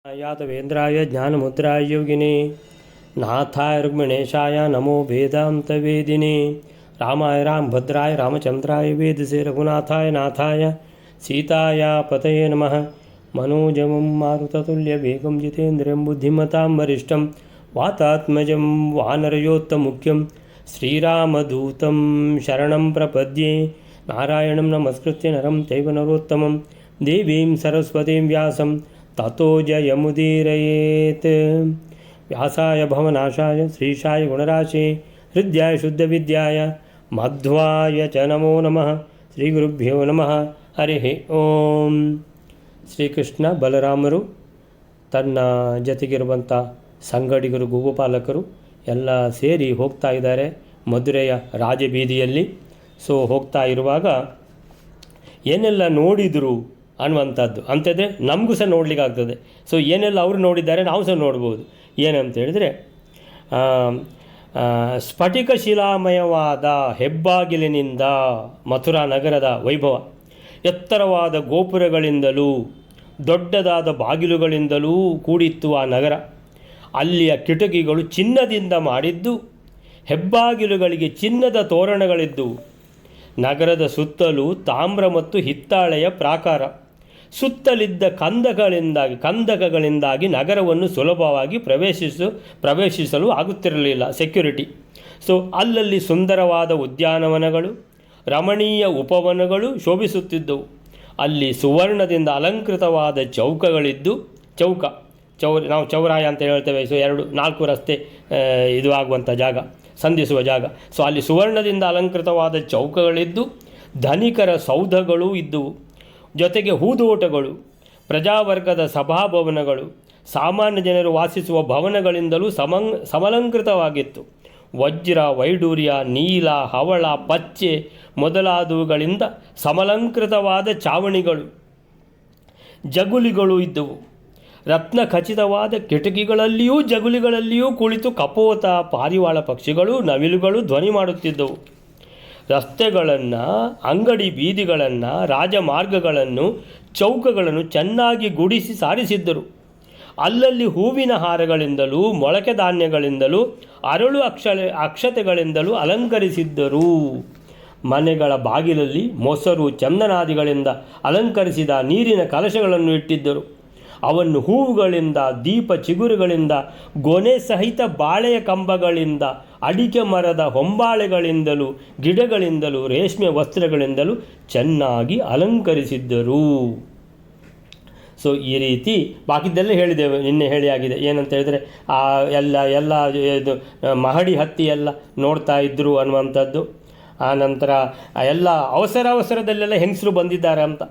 यादवेन्द्राय ज्ञानमुद्राय योगिने नाथाय रुक्मिणेशाय नमो वेदान्तवेदिने रामाय रामभद्राय रामचन्द्राय वेदसे रघुनाथाय नाथाय सीताया पतये नमः। मनोजवं मारुततुल्यवेगं जितेन्द्रियं बुद्धिमतां वरिष्ठं वातात्मजं वानरयोत्तमुख्यं श्रीरामदूतं शरणं प्रपद्ये। नारायणं नमस्कृत्य नरं चैव नरोत्तमं देवीं सरस्वतीं व्यासं ततो जयमुदीरयेत्। व्यासाय भवनाशाय श्रीशाय गुणराशे हृद्याय शुद्धविद्याय मध्वाय च नमो नमः। ಶ್ರೀಗುರುಭ್ಯೋ ನಮಃ ಹರಿ ಓಂ. ಶ್ರೀಕೃಷ್ಣ ಬಲರಾಮರು ತನ್ನ ಜೊತೆಗಿರುವಂಥ ಸಂಗಡಿಗರು ಗೋಪಾಲಕರು ಎಲ್ಲ ಸೇರಿ ಹೋಗ್ತಾ ಇದ್ದಾರೆ ಮಧುರೆಯ ರಾಜಬೀದಿಯಲ್ಲಿ. ಸೊ ಹೋಗ್ತಾ ಇರುವಾಗ ಏನೆಲ್ಲ ನೋಡಿದರು ಅನ್ನುವಂಥದ್ದು ಅಂತಿದ್ರೆ ನಮಗೂ ಸಹ ನೋಡಲಿಕ್ಕೆ ಆಗ್ತದೆ. ಸೊ ಏನೆಲ್ಲ ಅವರು ನೋಡಿದ್ದಾರೆ ನಾವು ಸಹ ನೋಡ್ಬೋದು. ಏನಂತ ಹೇಳಿದರೆ ಸ್ಫಟಿಕ ಶಿಲಾಮಯವಾದ ಹೆಬ್ಬಾಗಿಲಿನಿಂದ ಮಥುರಾ ನಗರದ ವೈಭವ, ಎತ್ತರವಾದ ಗೋಪುರಗಳಿಂದಲೂ ದೊಡ್ಡದಾದ ಬಾಗಿಲುಗಳಿಂದಲೂ ಕೂಡಿತ್ತು ಆ ನಗರ. ಅಲ್ಲಿಯ ಕಿಟಕಿಗಳು ಚಿನ್ನದಿಂದ ಮಾಡಿದ್ದು, ಹೆಬ್ಬಾಗಿಲುಗಳಿಗೆ ಚಿನ್ನದ ತೋರಣಗಳಿದ್ದವು. ನಗರದ ಸುತ್ತಲೂ ತಾಮ್ರ ಮತ್ತು ಹಿತ್ತಾಳೆಯ ಪ್ರಾಕಾರ. ಸುತ್ತಲಿದ್ದ ಕಂದಕಗಳಿಂದಾಗಿ ನಗರವನ್ನು ಸುಲಭವಾಗಿ ಪ್ರವೇಶಿಸಲು ಆಗುತ್ತಿರಲಿಲ್ಲ, ಸೆಕ್ಯುರಿಟಿ. ಸೊ ಅಲ್ಲಲ್ಲಿ ಸುಂದರವಾದ ಉದ್ಯಾನವನಗಳು, ರಮಣೀಯ ಉಪವನಗಳು ಶೋಭಿಸುತ್ತಿದ್ದವು. ಅಲ್ಲಿ ಸುವರ್ಣದಿಂದ ಅಲಂಕೃತವಾದ ಚೌಕಗಳಿದ್ದು, ನಾವು ಚೌರಾಯ ಅಂತ ಹೇಳ್ತೇವೆ. ಸೊ 4 ರಸ್ತೆ ಇದು ಆಗುವಂಥ ಜಾಗ, ಸಂಧಿಸುವ ಜಾಗ. ಸೊ ಅಲ್ಲಿ ಸುವರ್ಣದಿಂದ ಅಲಂಕೃತವಾದ ಚೌಕಗಳಿದ್ದು, ಧನಿಕರ ಸೌಧಗಳೂ ಇದ್ದುವು. ಜೊತೆಗೆ ಹೂದೋಟಗಳು, ಪ್ರಜಾವರ್ಗದ ಸಭಾಭವನಗಳು, ಸಾಮಾನ್ಯ ಜನರು ವಾಸಿಸುವ ಭವನಗಳಿಂದಲೂ ಸಮಲಂಕೃತವಾಗಿತ್ತು. ವಜ್ರ, ವೈಡೂರ್ಯ, ನೀಲ, ಹವಳ, ಪಚ್ಚೆ ಮೊದಲಾದವುಗಳಿಂದ ಸಮಲಂಕೃತವಾದ ಚಾವಣಿಗಳು, ಜಗುಲಿಗಳು ಇದ್ದವು. ರತ್ನ ಖಚಿತವಾದ ಕಿಟಕಿಗಳಲ್ಲಿಯೂ ಜಗುಲಿಗಳಲ್ಲಿಯೂ ಕುಳಿತು ಕಪೋತ, ಪಾರಿವಾಳ ಪಕ್ಷಿಗಳು, ನವಿಲುಗಳು ಧ್ವನಿ ಮಾಡುತ್ತಿದ್ದವು. ರಸ್ತೆಗಳನ್ನು, ಅಂಗಡಿ ಬೀದಿಗಳನ್ನು, ರಾಜಮಾರ್ಗಗಳನ್ನು, ಚೌಕಗಳನ್ನು ಚೆನ್ನಾಗಿ ಗುಡಿಸಿ ಸಾರಿಸಿದ್ದರು. ಅಲ್ಲಲ್ಲಿ ಹೂವಿನ ಹಾರಗಳಿಂದಲೂ ಮೊಳಕೆ ಧಾನ್ಯಗಳಿಂದಲೂ ಅರಳು ಅಕ್ಷತೆಗಳಿಂದಲೂ ಅಲಂಕರಿಸಿದ್ದರು. ಮನೆಗಳ ಬಾಗಿಲಲ್ಲಿ ಮೊಸರು, ಚಂದನಾದಿಗಳಿಂದ ಅಲಂಕರಿಸಿದ ನೀರಿನ ಕಲಶಗಳನ್ನು ಇಟ್ಟಿದ್ದರು. ಅವನ್ನು ಹೂವುಗಳಿಂದ, ದೀಪ ಚಿಗುರುಗಳಿಂದ, ಗೊನೆ ಸಹಿತ ಬಾಳೆಯ ಕಂಬಗಳಿಂದ, ಅಡಿಕೆ ಮರದ ಹೊಂಬಾಳೆಗಳಿಂದಲೂ, ಗಿಡಗಳಿಂದಲೂ, ರೇಷ್ಮೆ ವಸ್ತ್ರಗಳಿಂದಲೂ ಚೆನ್ನಾಗಿ ಅಲಂಕರಿಸಿದ್ದರು. ಸೊ ಈ ರೀತಿ ಬಾಕಿದ್ದೆಲ್ಲ ಹೇಳಿದ್ದೇವೆ, ನಿನ್ನೆ ಹೇಳಿಯಾಗಿದೆ. ಏನಂತ ಹೇಳಿದರೆ ಎಲ್ಲ ಇದು ಮಹಡಿ ಹತ್ತಿ ಎಲ್ಲ ನೋಡ್ತಾ ಇದ್ದರು ಅನ್ನುವಂಥದ್ದು. ಆನಂತರ ಎಲ್ಲ ಅವಸರದಲ್ಲೆಲ್ಲ ಹೆಂಗಸರು ಬಂದಿದ್ದಾರೆ ಅಂತ.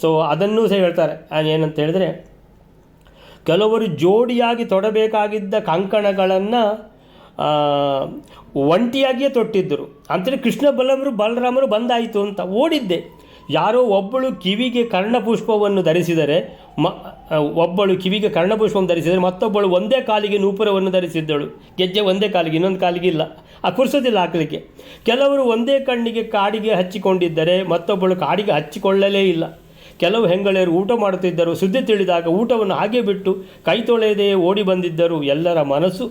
ಸೊ ಅದನ್ನೂ ಸಹ ಹೇಳ್ತಾರೆ. ಏನಂತ ಹೇಳಿದರೆ ಕೆಲವರು ಜೋಡಿಯಾಗಿ ತೊಡಬೇಕಾಗಿದ್ದ ಕಂಕಣಗಳನ್ನು ಒಂಟಿಯಾಗಿಯೇ ತೊಟ್ಟಿದ್ದರು. ಅಂತೇಳಿ ಕೃಷ್ಣ ಬಲರಾಮರು ಬಂದಾಯಿತು ಅಂತ ಓಡಿದ್ದೆ. ಯಾರೋ ಒಬ್ಬಳು ಕಿವಿಗೆ ಕರ್ಣಪುಷ್ಪವನ್ನು ಧರಿಸಿದರೆ ಮತ್ತೊಬ್ಬಳು ಒಂದೇ ಕಾಲಿಗೆ ನೂಪುರವನ್ನು ಧರಿಸಿದ್ದಳು. ಗೆಜ್ಜೆ ಒಂದೇ ಕಾಲಿಗೆ, ಇನ್ನೊಂದು ಕಾಲಿಗೆ ಇಲ್ಲ, ಕುರ್ಸೋದಿಲ್ಲ ಹಾಕಲಿಕ್ಕೆ. ಕೆಲವರು ಒಂದೇ ಕಣ್ಣಿಗೆ ಕಾಡಿಗೆ ಹಚ್ಚಿಕೊಂಡಿದ್ದರೆ ಮತ್ತೊಬ್ಬಳು ಕಾಡಿಗೆ ಹಚ್ಚಿಕೊಳ್ಳಲೇ ಇಲ್ಲ. ಕೆಲವು ಹೆಂಗಳೆಯರು ಊಟ ಮಾಡುತ್ತಿದ್ದರು. ಸುದ್ದಿ ತಿಳಿದಾಗ ಊಟವನ್ನು ಹಾಗೆ ಬಿಟ್ಟು ಕೈ ತೊಳೆಯದೇ ಓಡಿ ಬಂದಿದ್ದರು. ಎಲ್ಲರ ಮನಸ್ಸು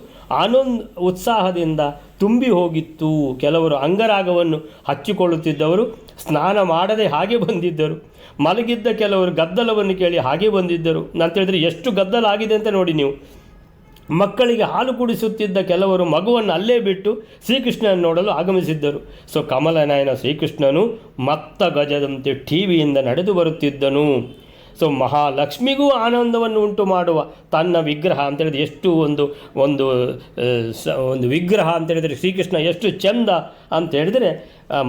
ಉತ್ಸಾಹದಿಂದ ತುಂಬಿ ಹೋಗಿತ್ತು. ಕೆಲವರು ಅಂಗರಾಗವನ್ನು ಹಚ್ಚಿಕೊಳ್ಳುತ್ತಿದ್ದವರು ಸ್ನಾನ ಮಾಡದೆ ಹಾಗೆ ಬಂದಿದ್ದರು. ಮಲಗಿದ್ದ ಕೆಲವರು ಗದ್ದಲವನ್ನು ಕೇಳಿ ಹಾಗೆ ಬಂದಿದ್ದರು. ಅಂತೇಳಿದರೆ ಎಷ್ಟು ಗದ್ದಲ ಆಗಿದೆ ಅಂತ ನೋಡಿ ನೀವು. ಮಕ್ಕಳಿಗೆ ಹಾಲು ಕುಡಿಸುತ್ತಿದ್ದ ಕೆಲವರು ಮಗುವನ್ನು ಅಲ್ಲೇ ಬಿಟ್ಟು ಶ್ರೀಕೃಷ್ಣನ ನೋಡಲು ಆಗಮಿಸಿದ್ದರು. ಸೊ ಕಮಲನಯನ ಶ್ರೀಕೃಷ್ಣನು ಮತ್ತ ಗಜದಂತೆ ಟಿವಿಯಿಂದ ನಡೆದು ಬರುತ್ತಿದ್ದನು. ಸೊ ಮಹಾಲಕ್ಷ್ಮಿಗೂ ಆನಂದವನ್ನು ಉಂಟು ಮಾಡುವ ತನ್ನ ವಿಗ್ರಹ ಅಂತೇಳಿದರೆ ಎಷ್ಟು ಒಂದು ವಿಗ್ರಹ ಅಂತೇಳಿದರೆ ಶ್ರೀಕೃಷ್ಣ ಎಷ್ಟು ಚೆಂದ ಅಂತ ಹೇಳಿದರೆ,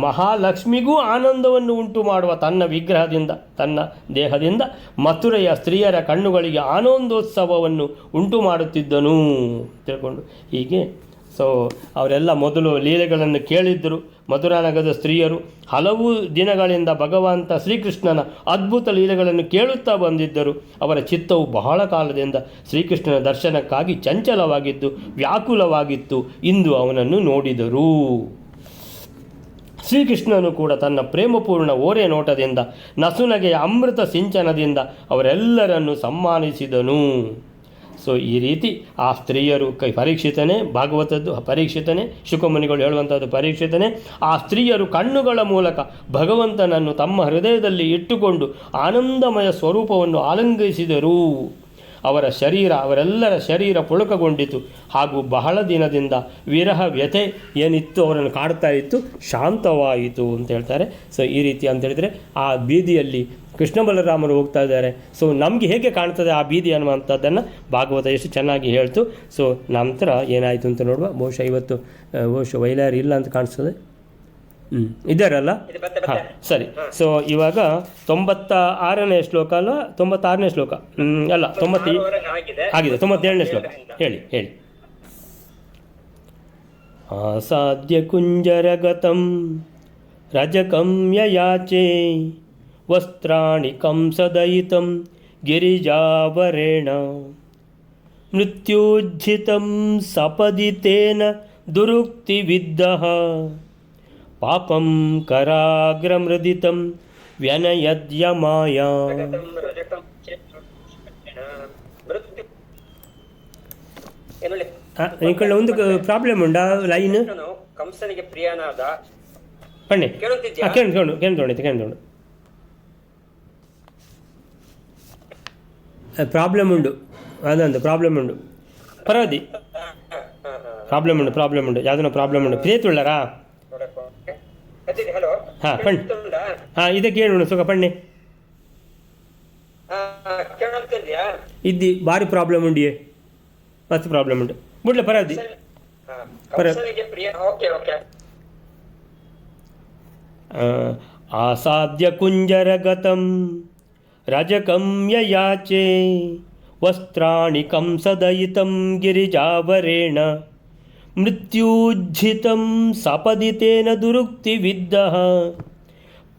ಮಹಾಲಕ್ಷ್ಮಿಗೂ ಆನಂದವನ್ನು ಉಂಟು ಮಾಡುವ ತನ್ನ ವಿಗ್ರಹದಿಂದ, ತನ್ನ ದೇಹದಿಂದ ಮಥುರೆಯ ಸ್ತ್ರೀಯರ ಕಣ್ಣುಗಳಿಗೆ ಆನಂದೋತ್ಸವವನ್ನು ಉಂಟು ಮಾಡುತ್ತಿದ್ದನು ತಿಳ್ಕೊಂಡು ಹೀಗೆ. ಸೊ ಅವರೆಲ್ಲ ಮೊದಲು ಲೀಲೆಗಳನ್ನು ಕೇಳಿದ್ದರು. ಮಧುರಾನಗರದ ಸ್ತ್ರೀಯರು ಹಲವು ದಿನಗಳಿಂದ ಭಗವಂತ ಶ್ರೀಕೃಷ್ಣನ ಅದ್ಭುತ ಲೀಲೆಗಳನ್ನು ಕೇಳುತ್ತಾ ಬಂದಿದ್ದರು. ಅವರ ಚಿತ್ತವು ಬಹಳ ಕಾಲದಿಂದ ಶ್ರೀಕೃಷ್ಣನ ದರ್ಶನಕ್ಕಾಗಿ ಚಂಚಲವಾಗಿದ್ದು, ವ್ಯಾಕುಲವಾಗಿತ್ತು. ಇಂದು ಅವನನ್ನು ನೋಡಿದರು. ಶ್ರೀಕೃಷ್ಣನು ಕೂಡ ತನ್ನ ಪ್ರೇಮಪೂರ್ಣ ಓರೆ ನೋಟದಿಂದ, ನಸುನಗೆಯ ಅಮೃತ ಸಿಂಚನದಿಂದ ಅವರೆಲ್ಲರನ್ನು ಸಮ್ಮಾನಿಸಿದನು. ಸೊ ಈ ರೀತಿ ಆ ಸ್ತ್ರೀಯರು ಪರೀಕ್ಷಿತನೇ, ಭಾಗವತದ್ದು ಪರೀಕ್ಷಿತನೇ, ಶುಕಮುನಿಗಳು ಹೇಳುವಂಥದ್ದು ಪರೀಕ್ಷಿತನೇ. ಆ ಸ್ತ್ರೀಯರು ಕಣ್ಣುಗಳ ಮೂಲಕ ಭಗವಂತನನ್ನು ತಮ್ಮ ಹೃದಯದಲ್ಲಿ ಇಟ್ಟುಕೊಂಡು ಆನಂದಮಯ ಸ್ವರೂಪವನ್ನು ಆಲಂಘಿಸಿದರು. ಅವರೆಲ್ಲರ ಶರೀರ ಪುಳಕಗೊಂಡಿತು. ಹಾಗೂ ಬಹಳ ದಿನದಿಂದ ವಿರಹ ವ್ಯಥೆ ಏನಿತ್ತು ಅವರನ್ನು ಕಾಡ್ತಾ ಇತ್ತು, ಶಾಂತವಾಯಿತು ಅಂತ ಹೇಳ್ತಾರೆ. ಸೊ ಈ ರೀತಿ ಅಂತ ಹೇಳಿದರೆ ಆ ಬೀದಿಯಲ್ಲಿ ಕೃಷ್ಣ ಬಲರಾಮರು ಹೋಗ್ತಾ ಇದ್ದಾರೆ. ಸೊ ನಮಗೆ ಹೇಗೆ ಕಾಣ್ತದೆ ಆ ಬೀದಿ ಅನ್ನುವಂಥದ್ದನ್ನು ಭಾಗವತ ಎಷ್ಟು ಚೆನ್ನಾಗಿ ಹೇಳ್ತು. ಸೊ ನಂತರ ಏನಾಯಿತು ಅಂತ ನೋಡುವ. ಬಹುಶಃ ಇವತ್ತು ವೈಲಾರಿ ಇಲ್ಲ ಅಂತ ಕಾಣಿಸ್ತದೆ. ಇದ್ದಾರಲ್ಲ, ಹಾಂ ಸರಿ. ಸೊ ಇವಾಗ 96ನೇ ಶ್ಲೋಕ ಅಲ್ಲ, 96ನೇ ಶ್ಲೋಕ ಅಲ್ಲ, 97ನೇ ಶ್ಲೋಕ. ಹೇಳಿ. ಆಸಾದ್ಯ ಕುಂಜರಗತಂ ರಜಕಂ ಯಯಾಚೆ ವಸ್ತ್ರಾಣಿ ಕಂಸದಯಿತಂ ಗಿರಿಜಾವರೇಣ ಮೃತ್ಯುಜ್ಜಿತಂ ಸಪದಿತೇನ ದುರುಕ್ತಿವಿದ್ದಃ ಪಾಪಂ ಕರಾಗ್ರಮೃದಿತಂ ವ್ಯನಯದ್ಯಮಾಯ. ఇక్కడ ಒಂದು ಪ್ರಾಬ್ಲಮ್ ಉಂಟಾ ಲೈನ್ ಕಂಸನಿಗೆ ಪ್ರಿಯನಾದ ಪಣ್ಣೆ ಕೇಳ್ತೋಣ ಪ್ರಾಬ್ಲಮ್ ಉಂಟು, ಅದೊಂದು ಪ್ರಾಬ್ಲಮ್ ಉಂಟು. ಪರವದಿ ಪ್ರಾಬ್ಲಮ್ ಉಂಟು ಯಾವುದೋ ಪ್ರಾಬ್ಲಮ್ ಉಂಟು. ಪ್ರಿಯತುಳ್ಳರಾ? ಹಾಂ ಪಣ್ಣೆ, ಹಾಂ ಇದಕ್ಕೆ ಹೇಳೋಣ ಸುಖ ಪಣ್ಣೆ ಇದ್ದಿ ಭಾರಿ ಪ್ರಾಬ್ಲಮ್ ಉಂಡಿಯೇ, ಮಸ್ತ್ ಪ್ರಾಬ್ಲಮ್ ಉಂಟು ಬಿಡ್ಲ ಪರವದಿ ಆಸಾದ್ಯ ಕುಂಜರಗತಂ ರಜಕಂ ಯಯಾಚೆ ವಸ್ತ್ರಾಣಿ ಕಂಸದಯಿತಂ ಗಿರಿಜಾವರೇಣ ಮೃತ್ಯುಜ್ಜಿತಂ ಸಪದಿತೇನ ದುರುಕ್ತಿವಿದ್ದಃ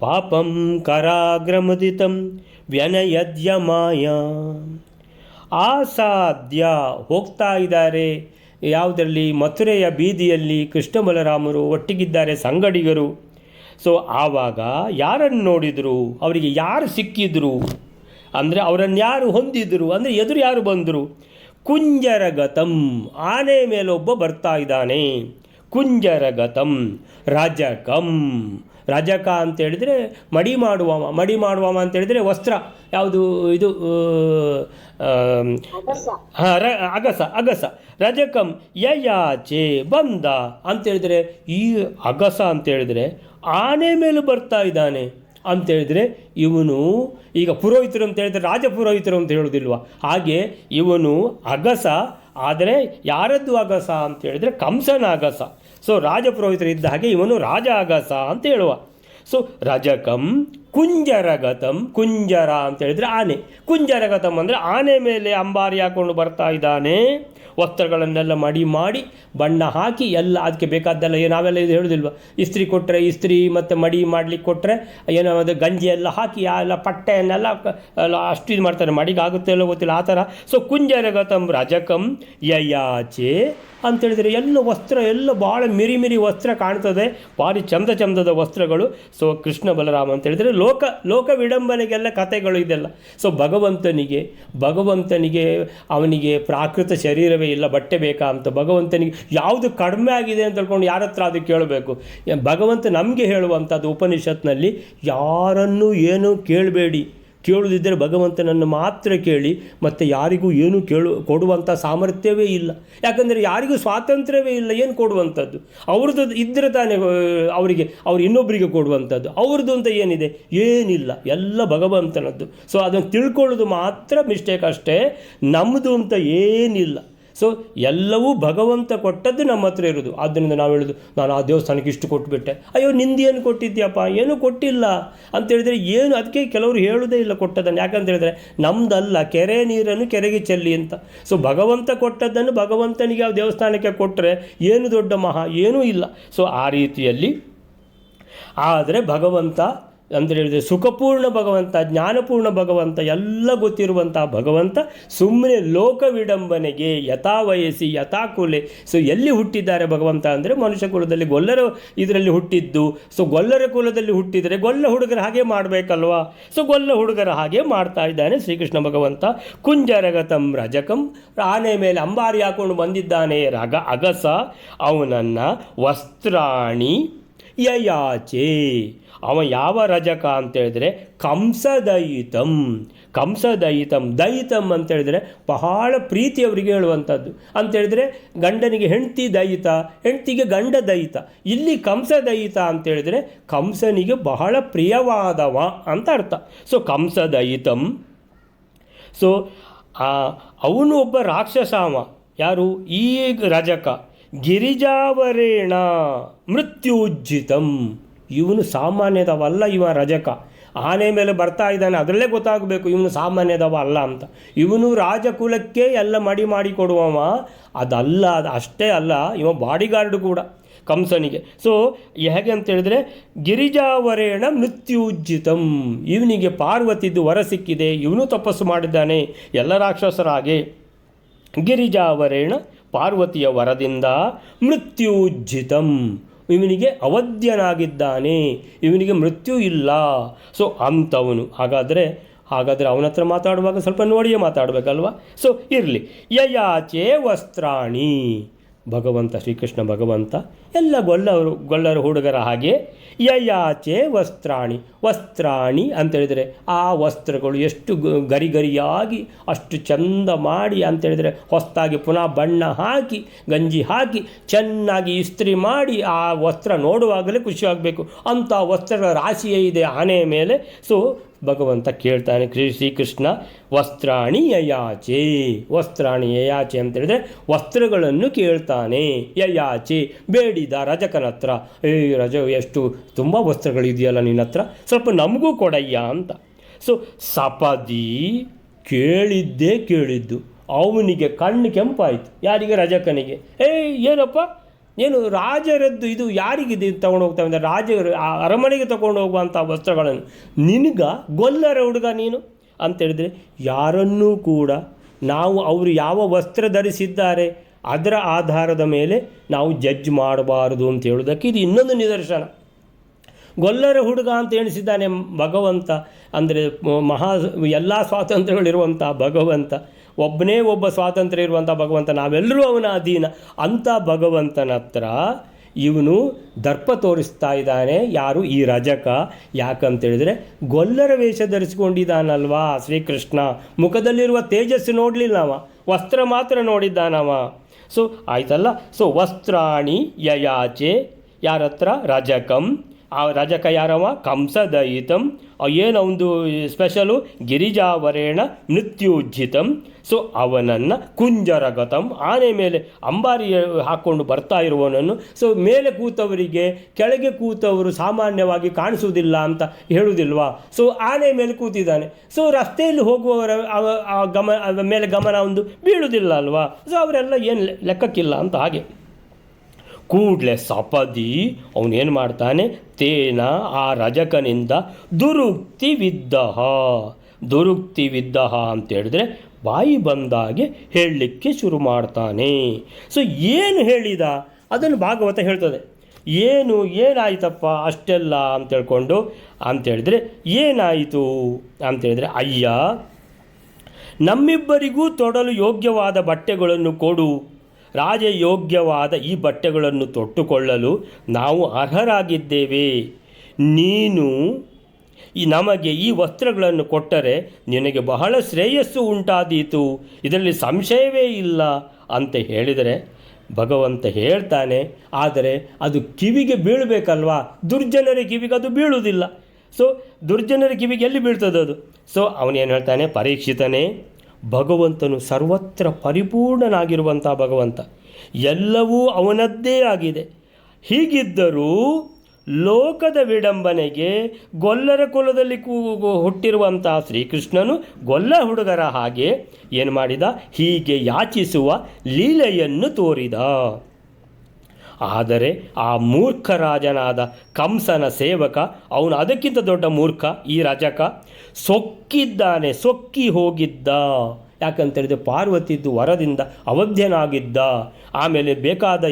ಪಾಪಂ ಕರಾಗ್ರಮುದಿತಂ ವ್ಯನಯದ್ಯಮಾಯ. ಆಸಾದ್ಯ ಹೋಗ್ತಾ ಇದ್ದಾರೆ ಯಾವುದರಲ್ಲಿ? ಮಥುರೆಯ ಬೀದಿಯಲ್ಲಿ ಕೃಷ್ಣ ಬಲರಾಮರು ಒಟ್ಟಿಗಿದ್ದಾರೆ, ಸಂಗಡಿಗರು. ಸೊ ಆವಾಗ ಯಾರನ್ನು ನೋಡಿದರು? ಅವರಿಗೆ ಯಾರು ಸಿಕ್ಕಿದ್ರು ಅಂದರೆ ಅವರನ್ನು ಯಾರು ಹೊಂದಿದ್ರು ಅಂದರೆ ಎದುರು ಯಾರು ಬಂದರು? ಕುಂಜರಗತಂ, ಆನೆ ಮೇಲೊಬ್ಬ ಬರ್ತಾ ಇದ್ದಾನೆ. ಕುಂಜರಗತಂ ರಜಕಂ, ರಜಕ ಅಂತೇಳಿದರೆ ಮಡಿ ಮಾಡುವವ ಅಂತೇಳಿದರೆ ವಸ್ತ್ರ ಯಾವುದು ಇದು ಅಗಸ. ರಜಕಂ ಯಯಾಚೆ ಬಂದ ಅಂತೇಳಿದರೆ ಈ ಅಗಸ ಅಂತೇಳಿದರೆ ಆನೆ ಮೇಲೆ ಬರ್ತಾ ಇದ್ದಾನೆ ಅಂತೇಳಿದರೆ ಇವನು ಈಗ ಪುರೋಹಿತರು ಅಂತ ಹೇಳಿದರೆ ರಾಜಪುರೋಹಿತರು ಅಂತ ಹೇಳೋದಿಲ್ವ, ಹಾಗೆ ಇವನು ಅಗಸ. ಆದರೆ ಯಾರದ್ದು ಅಗಸ ಅಂತ ಹೇಳಿದರೆ ಕಂಸನ ಅಗಸ. ಸೊ ರಾಜಪುರೋಹಿತರು ಇದ್ದ ಹಾಗೆ ಇವನು ರಾಜ ಅಗಸ ಅಂತ ಹೇಳುವ. ಸೊ ರಜಕಂ ಕುಂಜರಗತಂ, ಕುಂಜರ ಅಂತ ಹೇಳಿದರೆ ಆನೆ, ಕುಂಜರಗತಂ ಅಂದರೆ ಆನೆ ಮೇಲೆ ಅಂಬಾರಿ ಹಾಕ್ಕೊಂಡು ಬರ್ತಾ ಇದ್ದಾನೆ. ವಸ್ತ್ರಗಳನ್ನೆಲ್ಲ ಮಡಿ ಮಾಡಿ ಬಣ್ಣ ಹಾಕಿ ಎಲ್ಲ ಅದಕ್ಕೆ ಬೇಕಾದ್ದೆಲ್ಲ ನಾವೆಲ್ಲ ಇದು ಹೇಳೋದಿಲ್ವ, ಇಸ್ತ್ರಿ ಕೊಟ್ಟರೆ ಇಸ್ತ್ರಿ ಮತ್ತು ಮಡಿ ಮಾಡಲಿಕ್ಕೆ ಕೊಟ್ಟರೆ ಏನೋ ಅದು ಗಂಜಿ ಎಲ್ಲ ಹಾಕಿ ಎಲ್ಲ ಪಟ್ಟೆಯನ್ನೆಲ್ಲ ಅಷ್ಟು ಇದು ಮಾಡ್ತಾರೆ, ಮಡಿಗೆ ಆಗುತ್ತೆ ಎಲ್ಲೋ ಗೊತ್ತಿಲ್ಲ ಆ ಥರ. ಸೊ ಕುಂಜರಗತಂ ರಜಕಂ ಯಯಾಚೆ ಅಂತೇಳಿದರೆ ಎಲ್ಲ ವಸ್ತ್ರ ಎಲ್ಲ ಭಾಳ ಮಿರಿ ವಸ್ತ್ರ ಕಾಣ್ತದೆ, ಭಾರಿ ಚಂದದ ವಸ್ತ್ರಗಳು. ಸೊ ಕೃಷ್ಣ ಬಲರಾಮ ಅಂತ ಹೇಳಿದರೆ ಲೋಕ ವಿಡಂಬನೆಗೆಲ್ಲ ಕಥೆಗಳು ಇದೆಲ್ಲ. ಸೊ ಭಗವಂತನಿಗೆ ಅವನಿಗೆ ಪ್ರಾಕೃತ ಶರೀರವೇ ಇಲ್ಲ, ಬಟ್ಟೆ ಬೇಕಾ ಅಂತ ಭಗವಂತನಿಗೆ ಯಾವುದು ಕಡಿಮೆ ಆಗಿದೆ ಅಂತ ಹೇಳ್ಕೊಂಡು ಯಾರ ಹತ್ರ ಅದು ಕೇಳಬೇಕು? ಭಗವಂತ ನಮಗೆ ಹೇಳುವಂಥದ್ದು ಉಪನಿಷತ್ನಲ್ಲಿ ಯಾರನ್ನೂ ಏನೂ ಕೇಳಬೇಡಿ, ಕೇಳುವುದಿದ್ದರೆ ಭಗವಂತನನ್ನು ಮಾತ್ರ ಕೇಳಿ, ಮತ್ತು ಯಾರಿಗೂ ಏನೂ ಕೊಡುವಂಥ ಸಾಮರ್ಥ್ಯವೇ ಇಲ್ಲ. ಯಾಕಂದರೆ ಯಾರಿಗೂ ಸ್ವಾತಂತ್ರ್ಯವೇ ಇಲ್ಲ ಏನು ಕೊಡುವಂಥದ್ದು. ಅವ್ರದ್ದು ಇದ್ದರೆ ತಾನೇ ಅವ್ರು ಇನ್ನೊಬ್ಬರಿಗೆ ಕೊಡುವಂಥದ್ದು. ಅವ್ರದ್ದು ಅಂತ ಏನಿದೆ? ಏನಿಲ್ಲ, ಎಲ್ಲ ಭಗವಂತನದ್ದು. ಸೊ ಅದನ್ನು ತಿಳ್ಕೊಳ್ಳೋದು ಮಾತ್ರ ಮಿಸ್ಟೇಕ್ ಅಷ್ಟೇ, ನಮ್ಮದು ಅಂತ ಏನಿಲ್ಲ. ಸೊ ಎಲ್ಲವೂ ಭಗವಂತ ಕೊಟ್ಟದ್ದು ನಮ್ಮ ಹತ್ರ ಇರೋದು. ಆದ್ದರಿಂದ ನಾವು ಹೇಳೋದು, ನಾನು ಆ ದೇವಸ್ಥಾನಕ್ಕೆ ಇಷ್ಟು ಕೊಟ್ಟುಬಿಟ್ಟೆ, ಅಯ್ಯೋ ನಿಂದೇನು ಕೊಟ್ಟಿದ್ಯಪ್ಪ, ಏನೂ ಕೊಟ್ಟಿಲ್ಲ ಅಂತೇಳಿದರೆ ಏನು, ಅದಕ್ಕೆ ಕೆಲವರು ಹೇಳೋದೇ ಇಲ್ಲ ಕೊಟ್ಟದನ್ನು. ಯಾಕಂತ ಹೇಳಿದ್ರೆ ನಮ್ಮದಲ್ಲ, ಕೆರೆ ನೀರನ್ನು ಕೆರೆಗೆ ಚೆಲ್ಲಿ ಅಂತ. ಸೊ ಭಗವಂತ ಕೊಟ್ಟದ್ದನ್ನು ಭಗವಂತನಿಗೆ ಆ ದೇವಸ್ಥಾನಕ್ಕೆ ಕೊಟ್ಟರೆ ಏನು ದೊಡ್ಡ ಏನೂ ಇಲ್ಲ. ಸೊ ಆ ರೀತಿಯಲ್ಲಿ ಆದರೆ ಭಗವಂತ ಅಂದರೆ ಹೇಳಿದರೆ ಸುಖಪೂರ್ಣ ಭಗವಂತ, ಜ್ಞಾನಪೂರ್ಣ ಭಗವಂತ, ಎಲ್ಲ ಗೊತ್ತಿರುವಂಥ ಭಗವಂತ ಸುಮ್ಮನೆ ಲೋಕ ವಿಡಂಬನೆಗೆ ಯಥಾ ವಯಸ್ಸಿ ಯಥಾ ಕುಲೆ. ಸೊ ಎಲ್ಲಿ ಹುಟ್ಟಿದ್ದಾರೆ ಭಗವಂತ ಅಂದರೆ ಮನುಷ್ಯ ಕುಲದಲ್ಲಿ ಗೊಲ್ಲರ ಇದರಲ್ಲಿ ಹುಟ್ಟಿದ್ದು. ಸೊ ಗೊಲ್ಲರ ಕುಲದಲ್ಲಿ ಹುಟ್ಟಿದರೆ ಗೊಲ್ಲ ಹುಡುಗರ ಹಾಗೆ ಮಾಡಬೇಕಲ್ವಾ. ಸೊ ಗೊಲ್ಲ ಹುಡುಗರ ಹಾಗೆ ಮಾಡ್ತಾ ಇದ್ದಾನೆ ಶ್ರೀಕೃಷ್ಣ ಭಗವಂತ. ಕುಂಜರಗತಂ ರಜಕಂ, ಆನೆ ಮೇಲೆ ಅಂಬಾರಿ ಹಾಕೊಂಡು ಬಂದಿದ್ದಾನೆ ಅಗಸ. ಅವನನ್ನು ವಸ್ತ್ರಾಣಿ ಯಯಾಚೆ, ಅವ ಯಾವ ರಜಕ ಅಂತೇಳಿದರೆ ಕಂಸದಯಿತಂ. ಕಂಸದಯಿತಂ, ದಯಿತಂ ಅಂತೇಳಿದರೆ ಬಹಳ ಪ್ರೀತಿ ಅವರಿಗೆ ಹೇಳುವಂಥದ್ದು. ಅಂತೇಳಿದರೆ ಗಂಡನಿಗೆ ಹೆಂಡತಿ ದಯಿತ, ಹೆಂಡತಿಗೆ ಗಂಡ ದಯಿತ. ಇಲ್ಲಿ ಕಂಸದಯಿತ ಅಂತೇಳಿದರೆ ಕಂಸನಿಗೆ ಬಹಳ ಪ್ರಿಯವಾದವ ಅಂತ ಅರ್ಥ. ಸೊ ಕಂಸದಯಿತಂ. ಸೊ ಅವನು ಒಬ್ಬ ರಾಕ್ಷಸಾಮ. ಯಾರು? ಈ ರಜಕ. ಗಿರಿಜಾವರೇಣ ಮೃತ್ಯುಜ್ಜಿತಂ, ಇವನು ಸಾಮಾನ್ಯದವಲ್ಲ, ಇವ ರಜಕ. ಆನೆ ಮೇಲೆ ಬರ್ತಾ ಇದ್ದಾನೆ, ಅದರಲ್ಲೇ ಗೊತ್ತಾಗಬೇಕು ಇವನು ಸಾಮಾನ್ಯದವ ಅಲ್ಲ ಅಂತ. ಇವನು ರಾಜಕುಲಕ್ಕೆ ಎಲ್ಲ ಮಾಡಿ ಕೊಡುವವ ಅದಲ್ಲ, ಅದು ಅಷ್ಟೇ ಅಲ್ಲ, ಇವ ಬಾಡಿಗಾರ್ಡು ಕೂಡ ಕಂಸನಿಗೆ. ಸೊ ಹೇಗೆ ಅಂತೇಳಿದರೆ ಗಿರಿಜಾವರೇಣ ಮೃತ್ಯುಜ್ಜಿತಂ, ಇವನಿಗೆ ಪಾರ್ವತಿದ್ದು ವರ ಸಿಕ್ಕಿದೆ, ಇವನು ತಪಸ್ಸು ಮಾಡಿದ್ದಾನೆ ಎಲ್ಲ ರಾಕ್ಷಸರ ಹಾಗೆ. ಗಿರಿಜಾವರೇಣ, ಪಾರ್ವತಿಯ ವರದಿಂದ, ಮೃತ್ಯುಜ್ಜಿತಂ, ಇವನಿಗೆ ಅವಧ್ಯನಾಗಿದ್ದಾನೆ, ಇವನಿಗೆ ಮೃತ್ಯು ಇಲ್ಲ. ಸೊ ಅಂಥವನು. ಹಾಗಾದರೆ ಅವನ ಹತ್ರ ಮಾತಾಡುವಾಗ ಸ್ವಲ್ಪ ನೋಡಿಯೇ ಮಾತಾಡಬೇಕಲ್ವ. ಸೊ ಇರಲಿ. ಯಯಾಚೆ ವಸ್ತ್ರಾಣಿ, ಭಗವಂತ ಶ್ರೀಕೃಷ್ಣ ಭಗವಂತ ಎಲ್ಲ ಗೊಲ್ಲರ ಹುಡುಗರ ಹಾಗೆ. ಯಯಾಚೆ ವಸ್ತ್ರಾಣಿ, ವಸ್ತ್ರಾಣಿ ಅಂತೇಳಿದರೆ ಆ ವಸ್ತ್ರಗಳು ಎಷ್ಟು ಗರಿಯಾಗಿ ಅಷ್ಟು ಚಂದ ಮಾಡಿ ಅಂತೇಳಿದರೆ ಹೊಸದಾಗಿ ಪುನಃ ಬಣ್ಣ ಹಾಕಿ ಗಂಜಿ ಹಾಕಿ ಚೆನ್ನಾಗಿ ಇಸ್ತ್ರಿ ಮಾಡಿ ಆ ವಸ್ತ್ರ ನೋಡುವಾಗಲೇ ಖುಷಿಯಾಗಬೇಕು ಅಂಥ ವಸ್ತ್ರಗಳ ರಾಶಿಯೇ ಇದೆ ಆನೆಯ ಮೇಲೆ. ಸೊ ಭಗವಂತ ಕೇಳ್ತಾನೆ ಶ್ರೀಕೃಷ್ಣ, ವಸ್ತ್ರಾಣಿ ಯಯಾಚೆ, ವಸ್ತ್ರಾಣಿ ಯಯಾಚೆ ಅಂತೇಳಿದರೆ ವಸ್ತ್ರಗಳನ್ನು ಕೇಳ್ತಾನೆ. ಯಯಾಚೆ ಬೇಡಿದ ರಜಕನ ಹತ್ರ, ರಜ ಎಷ್ಟು ತುಂಬ ವಸ್ತ್ರಗಳಿದೆಯಲ್ಲ ನಿನ್ನ ಹತ್ರ, ಸ್ವಲ್ಪ ನಮಗೂ ಕೊಡಯ್ಯ ಅಂತ. ಸೊ ಸಪದಿ ಕೇಳಿದ್ದು ಅವನಿಗೆ ಕಣ್ಣು ಕೆಂಪಾಯಿತು. ಯಾರಿಗೆ? ರಜಕನಿಗೆ. ಏನಪ್ಪ ಏನು ರಾಜರದ್ದು ಇದು ಯಾರಿಗಿದೆ ತಗೊಂಡು ಹೋಗ್ತಾ ಇದ್ದಾರೆ? ಅರಮನೆಗೆ ತಗೊಂಡು ಹೋಗುವಂಥ ವಸ್ತ್ರಗಳನ್ನು ನಿನಗ ಗೊಲ್ಲರ ಹುಡುಗ ನೀನು ಅಂತೇಳಿದರೆ ಯಾರನ್ನೂ ಕೂಡ ನಾವು ಅವರು ಯಾವ ವಸ್ತ್ರ ಧರಿಸಿದ್ದಾರೆ ಅದರ ಆಧಾರದ ಮೇಲೆ ನಾವು ಜಡ್ಜ್ ಮಾಡಬಾರದು ಅಂತ ಹೇಳೋದಕ್ಕೆ ಇದು ಇನ್ನೊಂದು ನಿದರ್ಶನ. ಗೊಲ್ಲರ ಹುಡುಗ ಅಂತ ಎಣಿಸಿದ್ದಾನೆ ಭಗವಂತ. ಅಂದರೆ ಎಲ್ಲ ಸ್ವಾತಂತ್ರ್ಯಗಳಿರುವಂಥ ಭಗವಂತ, ಒಬ್ಬನೇ ಒಬ್ಬ ಸ್ವಾತಂತ್ರ್ಯ ಇರುವಂಥ ಭಗವಂತ, ನಾವೆಲ್ಲರೂ ಅವನ ಅಧೀನ. ಅಂಥ ಭಗವಂತನ ಹತ್ರ ಇವನು ದರ್ಪ ತೋರಿಸ್ತಾ ಇದ್ದಾನೆ. ಯಾರು? ಈ ರಜಕ. ಯಾಕಂತೇಳಿದರೆ ಗೊಲ್ಲರ ವೇಷ ಧರಿಸಿಕೊಂಡಿದ್ದಾನಲ್ವಾ ಶ್ರೀಕೃಷ್ಣ. ಮುಖದಲ್ಲಿರುವ ತೇಜಸ್ಸು ನೋಡಲಿಲ್ಲ ಅವ, ವಸ್ತ್ರ ಮಾತ್ರ ನೋಡಿದ್ದಾನವ. ಸೊ ಆಯ್ತಲ್ಲ. ಸೊ ವಸ್ತ್ರಾಣಿ ಯಯಾಚೆ, ಯಾರ ಹತ್ರ? ರಜಕಂ. ಆ ರಜಕ ಯಾರವ? ಕಂಸದಯಿತಂ. ಏನೊಂದು ಸ್ಪೆಷಲು? ಗಿರಿಜಾವರೇಣ ಮೃತ್ಯುಜ್ಜಿತಂ. ಸೊ ಅವನನ್ನು ಕುಂಜರಗತಂ, ಆನೆ ಮೇಲೆ ಅಂಬಾರಿ ಹಾಕ್ಕೊಂಡು ಬರ್ತಾ ಇರುವವನನ್ನು. ಸೊ ಮೇಲೆ ಕೂತವರಿಗೆ ಕೆಳಗೆ ಕೂತವರು ಸಾಮಾನ್ಯವಾಗಿ ಕಾಣಿಸುವುದಿಲ್ಲ ಅಂತ ಹೇಳುವುದಿಲ್ವಾ? ಸೊ ಆನೆ ಮೇಲೆ ಕೂತಿದ್ದಾನೆ. ಸೊ ರಸ್ತೆಯಲ್ಲಿ ಹೋಗುವವರ ಮೇಲೆ ಗಮನ ಒಂದು ಬೀಳುವುದಿಲ್ಲ ಅಲ್ವಾ? ಸೊ ಅವರೆಲ್ಲ ಏನು ಲೆಕ್ಕಕ್ಕಿಲ್ಲ ಅಂತ ಹಾಗೆ. ಕೂಡಲೇ ಸಪದಿ ಅವನೇನು ಮಾಡ್ತಾನೆ? ತೇನ, ಆ ರಜಕನಿಂದ ದುರುಕ್ತಿ ವಿದ್ದ ಅಂತೇಳಿದ್ರೆ ಬಾಯಿ ಬಂದಾಗೆ ಹೇಳಲಿಕ್ಕೆ ಶುರು ಮಾಡ್ತಾನೆ. ಸೊ ಏನು ಹೇಳಿದ ಅದನ್ನು ಭಾಗವತ ಹೇಳ್ತದೆ. ಏನಾಯ್ತಪ್ಪ ಅಷ್ಟೆಲ್ಲ ಅಂತೇಳ್ಕೊಂಡು ಅಂತೇಳಿದರೆ ಏನಾಯಿತು ಅಂತೇಳಿದರೆ, ಅಯ್ಯ ನಮ್ಮಿಬ್ಬರಿಗೂ ತೊಡಲು ಯೋಗ್ಯವಾದ ಬಟ್ಟೆಗಳನ್ನು ಕೊಡು. ರಾಜಯೋಗ್ಯವಾದ ಈ ಬಟ್ಟೆಗಳನ್ನು ತೊಟ್ಟುಕೊಳ್ಳಲು ನಾವು ಅರ್ಹರಾಗಿದ್ದೇವೆ. ನೀನು ನಮಗೆ ಈ ವಸ್ತ್ರಗಳನ್ನು ಕೊಟ್ಟರೆ ನಿನಗೆ ಬಹಳ ಶ್ರೇಯಸ್ಸು ಉಂಟಾದೀತು, ಇದರಲ್ಲಿ ಸಂಶಯವೇ ಇಲ್ಲ ಅಂತ ಹೇಳಿದರೆ ಭಗವಂತ ಹೇಳ್ತಾನೆ. ಆದರೆ ಅದು ಕಿವಿಗೆ ಬೀಳಬೇಕಲ್ವಾ? ದುರ್ಜನರ ಕಿವಿಗೆ ಅದು ಬೀಳುವುದಿಲ್ಲ. ಸೊ ದುರ್ಜನರ ಕಿವಿಗೆ ಎಲ್ಲಿ ಬೀಳ್ತದೆ ಅದು? ಸೊ ಅವನೇನು ಹೇಳ್ತಾನೆ? ಪರೀಕ್ಷಿತನೇ, ಭಗವಂತನು ಸರ್ವತ್ರ ಪರಿಪೂರ್ಣನಾಗಿರುವಂಥ ಭಗವಂತ, ಎಲ್ಲವೂ ಅವನದ್ದೇ ಆಗಿದೆ. ಹೀಗಿದ್ದರೂ ಲೋಕದ ವಿಡಂಬನೆಗೆ ಗೊಲ್ಲರ ಕುಲದಲ್ಲಿ ಹುಟ್ಟಿರುವಂಥ ಶ್ರೀಕೃಷ್ಣನು ಗೊಲ್ಲ ಹುಡುಗರ ಹಾಗೆ ಏನು ಮಾಡಿದ? ಹೀಗೆ ಯಾಚಿಸುವ ಲೀಲೆಯನ್ನು ತೋರಿದ. ಆದರೆ ಆ ಮೂರ್ಖ ರಾಜನಾದ ಕಂಸನ ಸೇವಕ, ಅವನು ಅದಕ್ಕಿಂತ ದೊಡ್ಡ ಮೂರ್ಖ ಈ ರಜಕ, ಸೊಕ್ಕಿ ಹೋಗಿದ್ದ. ಯಾಕಂತೇಳಿದರೆ ಪಾರ್ವತಿದ್ದು ವರದಿಂದ ಅವಧ್ಯನಾಗಿದ್ದ. ಆಮೇಲೆ ಬೇಕಾದ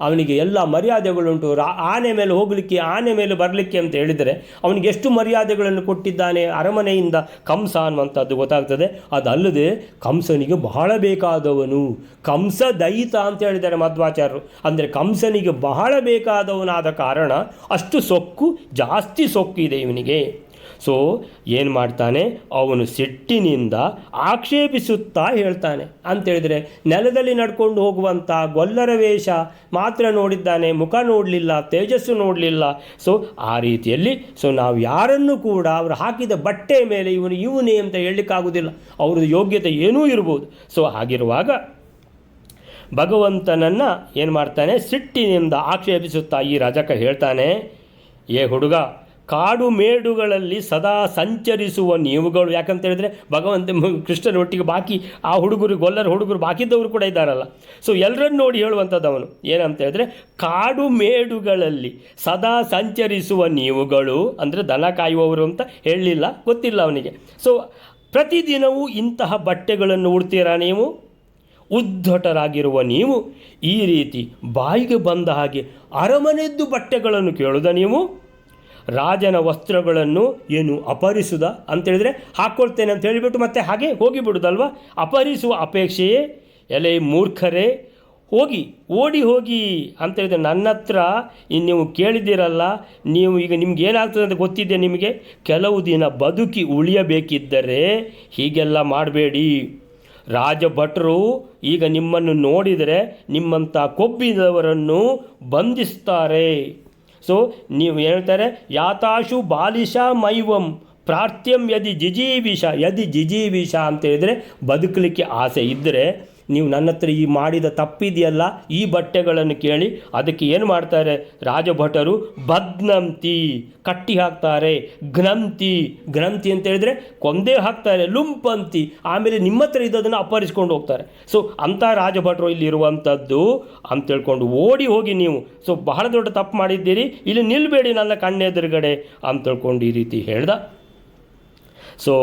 ಅವನಿಗೆ ಎಲ್ಲ ಮರ್ಯಾದೆಗಳುಂಟು. ಆನೆ ಮೇಲೆ ಹೋಗಲಿಕ್ಕೆ, ಆನೆ ಮೇಲೆ ಬರಲಿಕ್ಕೆ ಅಂತ ಹೇಳಿದರೆ ಅವನಿಗೆ ಎಷ್ಟು ಮರ್ಯಾದೆಗಳನ್ನು ಕೊಟ್ಟಿದ್ದಾನೆ ಅರಮನೆಯಿಂದ ಕಂಸ ಅನ್ನುವಂಥದ್ದು ಗೊತ್ತಾಗ್ತದೆ. ಅದಲ್ಲದೆ ಕಂಸನಿಗೆ ಬಹಳ ಬೇಕಾದವನು, ಕಂಸ ದಯಿತ ಅಂತ ಹೇಳಿದ್ದಾರೆ ಮಧ್ವಾಚಾರ್ಯರು. ಅಂದರೆ ಕಂಸನಿಗೆ ಬಹಳ ಬೇಕಾದವನಾದ ಕಾರಣ ಅಷ್ಟು ಜಾಸ್ತಿ ಸೊಕ್ಕಿದೆ ಇವನಿಗೆ. ಸೊ ಏನು ಮಾಡ್ತಾನೆ, ಅವನು ಸಿಟ್ಟಿನಿಂದ ಆಕ್ಷೇಪಿಸುತ್ತಾ ಹೇಳ್ತಾನೆ. ಅಂತೇಳಿದರೆ ನೆಲದಲ್ಲಿ ನಡ್ಕೊಂಡು ಹೋಗುವಂಥ ಗೊಲ್ಲರ ವೇಷ ಮಾತ್ರ ನೋಡಿದ್ದಾನೆ, ಮುಖ ನೋಡಲಿಲ್ಲ, ತೇಜಸ್ಸು ನೋಡಲಿಲ್ಲ. ಸೊ ಆ ರೀತಿಯಲ್ಲಿ ನಾವು ಯಾರನ್ನು ಕೂಡ ಅವರು ಹಾಕಿದ ಬಟ್ಟೆ ಮೇಲೆ ಇವನೇ ಅಂತ ಹೇಳಲಿಕ್ಕಾಗೋದಿಲ್ಲ, ಅವ್ರದ್ದು ಯೋಗ್ಯತೆ ಏನೂ ಇರ್ಬೋದು. ಸೊ ಹಾಗಿರುವಾಗ ಭಗವಂತನನ್ನು ಏನು ಮಾಡ್ತಾನೆ, ಸಿಟ್ಟಿನಿಂದ ಆಕ್ಷೇಪಿಸುತ್ತಾ ಈ ರಜಕ ಹೇಳ್ತಾನೆ, ಏ ಹುಡುಗ, ಕಾಡು ಮೇಡುಗಳಲ್ಲಿ ಸದಾ ಸಂಚರಿಸುವ ನೀವುಗಳು. ಯಾಕಂತೇಳಿದರೆ ಭಗವಂತ ಕೃಷ್ಣನೊಟ್ಟಿಗೆ ಬಾಕಿ ಆ ಗೊಲ್ಲರ ಹುಡುಗರು ಬಾಕಿದ್ದವರು ಕೂಡ ಇದ್ದಾರಲ್ಲ. ಸೊ ಎಲ್ಲರನ್ನು ನೋಡಿ ಹೇಳುವಂಥದ್ದು ಅವನು ಏನಂತ ಹೇಳಿದ್ರೆ, ಕಾಡು ಮೇಡುಗಳಲ್ಲಿ ಸದಾ ಸಂಚರಿಸುವ ನೀವುಗಳು, ಅಂದರೆ ದನ ಕಾಯುವವರು ಅಂತ ಹೇಳಲಿಲ್ಲ, ಗೊತ್ತಿಲ್ಲ ಅವನಿಗೆ. ಸೊ ಪ್ರತಿದಿನವೂ ಇಂತಹ ಬಟ್ಟೆಗಳನ್ನು ಉಡ್ತೀರಾ ನೀವು? ಉದ್ಧಟರಾಗಿರುವ ನೀವು ಈ ರೀತಿ ಬಾಯಿಗೆ ಬಂದ ಹಾಗೆ ಅರಮನೆದ್ದು ಬಟ್ಟೆಗಳನ್ನು ಕೇಳುವುದ ನೀವು? ರಾಜನ ವಸ್ತ್ರಗಳನ್ನು ಏನು ಅಪಹರಿಸುವುದ ಅಂತೇಳಿದರೆ ಹಾಕ್ಕೊಳ್ತೇನೆ ಅಂತ ಹೇಳಿಬಿಟ್ಟು ಮತ್ತೆ ಹಾಗೆ ಹೋಗಿಬಿಡುದಲ್ವ? ಅಪಹರಿಸುವ ಅಪೇಕ್ಷೆಯೇ? ಎಲೆ ಮೂರ್ಖರೇ, ಓಡಿ ಹೋಗಿ ಅಂತೇಳಿದರೆ ನನ್ನ ಹತ್ರ ನೀವು ಕೇಳಿದ್ದೀರಲ್ಲ, ನೀವು ಈಗ ನಿಮ್ಗೆ ಏನಾಗ್ತದೆ ಅಂತ ಗೊತ್ತಿದೆ ನಿಮಗೆ. ಕೆಲವು ದಿನ ಬದುಕಿ ಉಳಿಯಬೇಕಿದ್ದರೆ ಹೀಗೆಲ್ಲ ಮಾಡಬೇಡಿ. ರಾಜಭಟ್ರು ಈಗ ನಿಮ್ಮನ್ನು ನೋಡಿದರೆ ನಿಮ್ಮಂಥ ಕೊಬ್ಬಿದವರನ್ನು ಬಂಧಿಸ್ತಾರೆ. ಸೊ ನೀವು ಹೇಳ್ತಾರೆ, ಯಾತಾಶು ಬಾಲಿಶ ಮೈವಂ ಪ್ರಾರ್ಥ್ಯಂ ಯದಿ ಜಿಜೀವಿಷ ಅಂತೇಳಿದರೆ ಬದುಕಲಿಕ್ಕೆ ಆಸೆ ಇದ್ದರೆ ನೀವು ನನ್ನ ಹತ್ರ ಈ ಮಾಡಿದ ತಪ್ಪಿದೆಯಲ್ಲ, ಈ ಬಟ್ಟೆಗಳನ್ನು ಕೇಳಿ. ಅದಕ್ಕೆ ಏನು ಮಾಡ್ತಾರೆ ರಾಜಭಟರು? ಬದ್ನಂತಿ, ಕಟ್ಟಿ ಹಾಕ್ತಾರೆ. ಘ್ನಂತಿ ಅಂತ ಹೇಳಿದರೆ ಕೊಂದೇ ಹಾಕ್ತಾರೆ. ಲುಂಪಂತಿ, ಆಮೇಲೆ ನಿಮ್ಮ ಹತ್ರ ಇದ್ದದನ್ನು ಅಪಹರಿಸ್ಕೊಂಡು ಹೋಗ್ತಾರೆ. ಸೊ ಅಂಥ ರಾಜಭಟರು ಇಲ್ಲಿ ಇರುವಂಥದ್ದು ಅಂತ ಹೇಳ್ಕೊಂಡು ಓಡಿ ಹೋಗಿ ನೀವು ಬಹಳ ದೊಡ್ಡ ತಪ್ಪು ಮಾಡಿದ್ದೀರಿ, ಇಲ್ಲಿ ನಿಲ್ಲಬೇಡಿ ನನ್ನ ಕಣ್ಣೆದುರುಗಡೆ ಅಂತ ಹೇಳ್ಕೊಂಡು ಈ ರೀತಿ ಹೇಳ್ದ. ಸೊ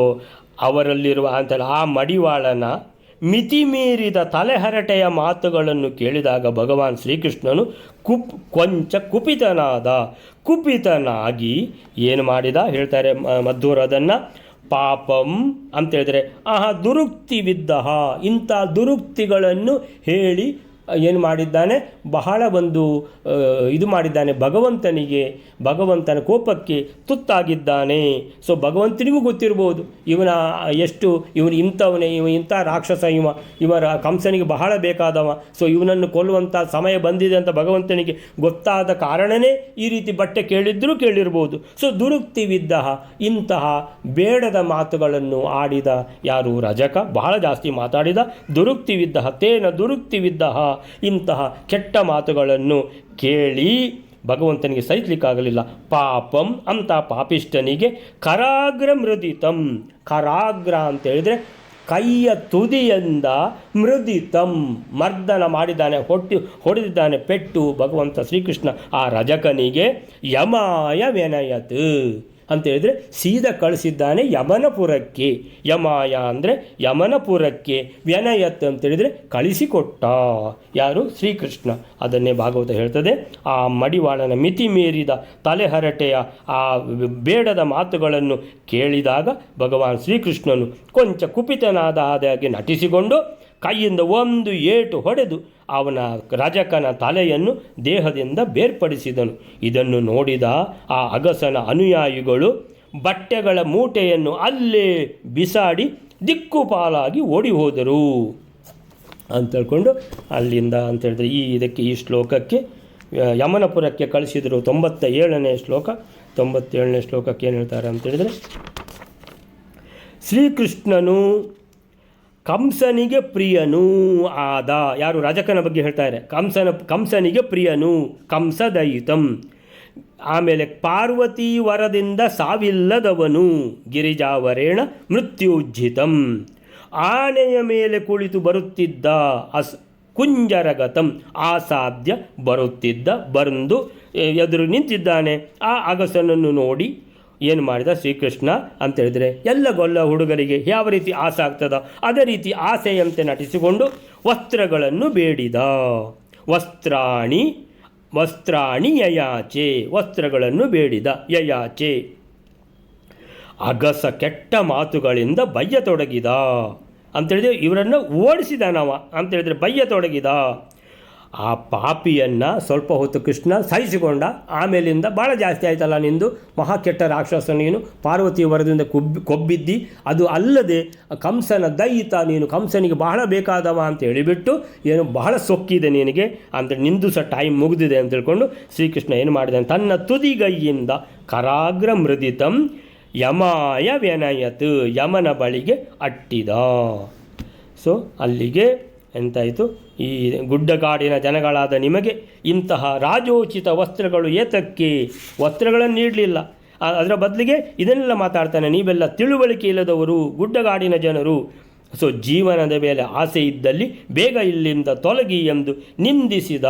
ಅವರಲ್ಲಿರುವ ಅಂತೇಳಿ ಆ ಮಡಿವಾಳನ ಮಿತಿಮೀರಿದ ತಲೆಹರಟೆಯ ಮಾತುಗಳನ್ನು ಕೇಳಿದಾಗ ಭಗವಾನ್ ಶ್ರೀಕೃಷ್ಣನು ಕೊಂಚ ಕುಪಿತನಾಗಿ ಏನು ಮಾಡಿದ ಹೇಳ್ತಾರೆ ಮಧ್ವರು ಅದನ್ನು. ಪಾಪಂ ಅಂತೇಳಿದರೆ ದುರುಕ್ತಿವಿದ್ದ, ಇಂಥ ದುರುಕ್ತಿಗಳನ್ನು ಹೇಳಿ ಏನು ಮಾಡಿದ್ದಾನೆ, ಬಹಳ ಒಂದು ಇದು ಮಾಡಿದ್ದಾನೆ, ಭಗವಂತನ ಕೋಪಕ್ಕೆ ತುತ್ತಾಗಿದ್ದಾನೆ. ಸೊ ಭಗವಂತನಿಗೂ ಗೊತ್ತಿರ್ಬೋದು ಇವನು ಇಂಥ ರಾಕ್ಷಸ, ಇವರ ಕಂಸನಿಗೆ ಬಹಳ ಬೇಕಾದವ. ಸೊ ಇವನನ್ನು ಕೊಲ್ಲುವಂಥ ಸಮಯ ಬಂದಿದೆ ಅಂತ ಭಗವಂತನಿಗೆ ಗೊತ್ತಾದ ಕಾರಣವೇ ಈ ರೀತಿ ಬಟ್ಟೆ ಕೇಳಿರ್ಬೋದು. ಸೊ ದುರುಕ್ತಿವಿದ್ದ, ಇಂತಹ ಬೇಡದ ಮಾತುಗಳನ್ನು ಆಡಿದ ಯಾರು? ರಜಕ, ಬಹಳ ಜಾಸ್ತಿ ಮಾತಾಡಿದ. ದುರುಕ್ತಿವಿದ್ದ ಇಂತಹ ಕೆಟ್ಟ ಮಾತುಗಳನ್ನು ಕೇಳಿ ಭಗವಂತನಿಗೆ ಸಹಿಸಲಿಕ್ಕಾಗಲಿಲ್ಲ. ಪಾಪಂ ಅಂತ ಪಾಪಿಷ್ಠನಿಗೆ ಕರಾಗ್ರ ಅಂತ ಹೇಳಿದರೆ ಕೈಯ ತುದಿಯಿಂದ ಮರ್ದನ ಮಾಡಿದ್ದಾನೆ, ಹೊಡೆದಿದ್ದಾನೆ ಪೆಟ್ಟು ಭಗವಂತ ಶ್ರೀಕೃಷ್ಣ ಆ ರಜಕನಿಗೆ. ಯಮಾಯ ವ್ಯನಯತ್ ಅಂತೇಳಿದರೆ ಸೀದಾ ಕಳಿಸಿದ್ದಾನೆ ಯಮನಪುರಕ್ಕೆ. ಯಮಾಯ ಅಂದರೆ ಯಮನಪುರಕ್ಕೆ, ವ್ಯನಯತ್ ಅಂತೇಳಿದರೆ ಕಳಿಸಿಕೊಟ್ಟ. ಯಾರು? ಶ್ರೀಕೃಷ್ಣ. ಅದನ್ನೇ ಭಾಗವತ ಹೇಳ್ತದೆ. ಆ ಮಡಿವಾಳನ ಮಿತಿ ಮೀರಿದ ತಲೆಹರಟೆಯ ಆ ಬೇಡದ ಮಾತುಗಳನ್ನು ಕೇಳಿದಾಗ ಭಗವಾನ್ ಶ್ರೀಕೃಷ್ಣನು ಕೊಂಚ ಕುಪಿತನಾದ ಹಾಗೆ ನಟಿಸಿಕೊಂಡು ಕೈಯಿಂದ ಒಂದು ಏಟು ಹೊಡೆದು ಅವನ ರಜಕನ ತಲೆಯನ್ನು ದೇಹದಿಂದ ಬೇರ್ಪಡಿಸಿದನು. ಇದನ್ನು ನೋಡಿದ ಆ ಅಗಸನ ಅನುಯಾಯಿಗಳು ಬಟ್ಟೆಗಳ ಮೂಟೆಯನ್ನು ಅಲ್ಲೇ ಬಿಸಾಡಿ ದಿಕ್ಕುಪಾಲಾಗಿ ಓಡಿ ಹೋದರು ಅಂತ ಹೇಳ್ಕೊಂಡು ಅಲ್ಲಿಂದ ಅಂತ ಹೇಳಿದ್ರೆ ಈ ಶ್ಲೋಕಕ್ಕೆ ಯಮನಪುರಕ್ಕೆ ಕಳಿಸಿದರು. 97ನೇ ಶ್ಲೋಕಕ್ಕೆ ಏನು ಹೇಳ್ತಾರೆ ಅಂತ ಹೇಳಿದರೆ, ಶ್ರೀಕೃಷ್ಣನು ಕಂಸನಿಗೆ ಪ್ರಿಯನೂ ಆದ. ಯಾರು? ರಜಕನ ಬಗ್ಗೆ ಹೇಳ್ತಾರೆ. ಕಂಸನಿಗೆ ಪ್ರಿಯನು, ಕಂಸದಯಿತಂ. ಆಮೇಲೆ ಪಾರ್ವತಿ ವರದಿಂದ ಸಾವಿಲ್ಲದವನು, ಗಿರಿಜಾವರೇಣ ಮೃತ್ಯುಜ್ಜಿತಂ. ಆನೆಯ ಮೇಲೆ ಕುಳಿತು ಬರುತ್ತಿದ್ದ ಕುಂಜರಗತಂ ಆಸಾಧ್ಯ ಬಂದು ಎದುರು ನಿಂತಿದ್ದಾನೆ. ಆ ಅಗಸನನ್ನು ನೋಡಿ ಏನು ಮಾಡಿದ ಶ್ರೀಕೃಷ್ಣ ಅಂತೇಳಿದರೆ ಎಲ್ಲ ಗೊಲ್ಲ ಹುಡುಗರಿಗೆ ಯಾವ ರೀತಿ ಆಸೆ ಆಗ್ತದೋ ಅದೇ ರೀತಿ ಆಸೆಯಂತೆ ನಟಿಸಿಕೊಂಡು ವಸ್ತ್ರಗಳನ್ನು ಬೇಡಿದ. ವಸ್ತ್ರಾಣಿ ಯಯಾಚೆ, ವಸ್ತ್ರಗಳನ್ನು ಬೇಡಿದ. ಯಯಾಚೆ ಅಗಸ ಕೆಟ್ಟ ಮಾತುಗಳಿಂದ ಬಯ್ಯತೊಡಗಿದ ಅಂತೇಳಿದರೆ ಇವರನ್ನು ಓಡಿಸಿದಾನವ ಅಂತೇಳಿದರೆ ಬಯ್ಯತೊಡಗಿದ. ಆ ಪಾಪಿಯನ್ನು ಸ್ವಲ್ಪ ಹೊತ್ತು ಕೃಷ್ಣ ಸಹಿಸಿಕೊಂಡ. ಆಮೇಲಿಂದ ಭಾಳ ಜಾಸ್ತಿ ಆಯ್ತಲ್ಲ ನಿಂದು, ಮಹಾ ಕೆಟ್ಟ ರಾಕ್ಷಸ ನೀನು, ಪಾರ್ವತಿ ವರದಿಂದ ಕೊಬ್ಬಿದ್ದಿ, ಅದು ಅಲ್ಲದೆ ಕಂಸನ ದೈತ ನೀನು, ಕಂಸನಿಗೆ ಬಹಳ ಬೇಕಾದವ ಅಂತ ಹೇಳಿಬಿಟ್ಟು ಏನು ಬಹಳ ಸೊಕ್ಕಿದೆ ನಿನಗೆ ಅಂತ, ನಿಂದು ಸಹ ಟೈಮ್ ಮುಗಿದಿದೆ ಅಂತ ತಿಳ್ಕೊಂಡು ಶ್ರೀಕೃಷ್ಣ ಏನು ಮಾಡಿದ, ತನ್ನ ತುದಿಗೈಯಿಂದ ಕರಾಗ್ರ ಮೃದಿತಂ ಯಮಾಯ ವ್ಯನಯತ್, ಯಮನ ಬಳಿಗೆ ಅಟ್ಟಿದ. ಸೊ ಅಲ್ಲಿಗೆ ಎಂತಾಯಿತು, ಈ ಗುಡ್ಡಗಾಡಿನ ಜನಗಳಾದ ನಿಮಗೆ ಇಂತಹ ರಾಜೋಚಿತ ವಸ್ತ್ರಗಳು ಏತಕ್ಕೆ, ವಸ್ತ್ರಗಳನ್ನು ನೀಡಲಿಲ್ಲ, ಅದರ ಬದಲಿಗೆ ಇದನ್ನೆಲ್ಲ ಮಾತಾಡ್ತಾನೆ, ನೀವೆಲ್ಲ ತಿಳುವಳಿಕೆ ಇಲ್ಲದವರು, ಗುಡ್ಡಗಾಡಿನ ಜನರು. ಸೊ ಜೀವನದ ಮೇಲೆ ಆಸೆ ಇದ್ದಲ್ಲಿ ಬೇಗ ಇಲ್ಲಿಂದ ತೊಲಗಿ ಎಂದು ನಿಂದಿಸಿದ,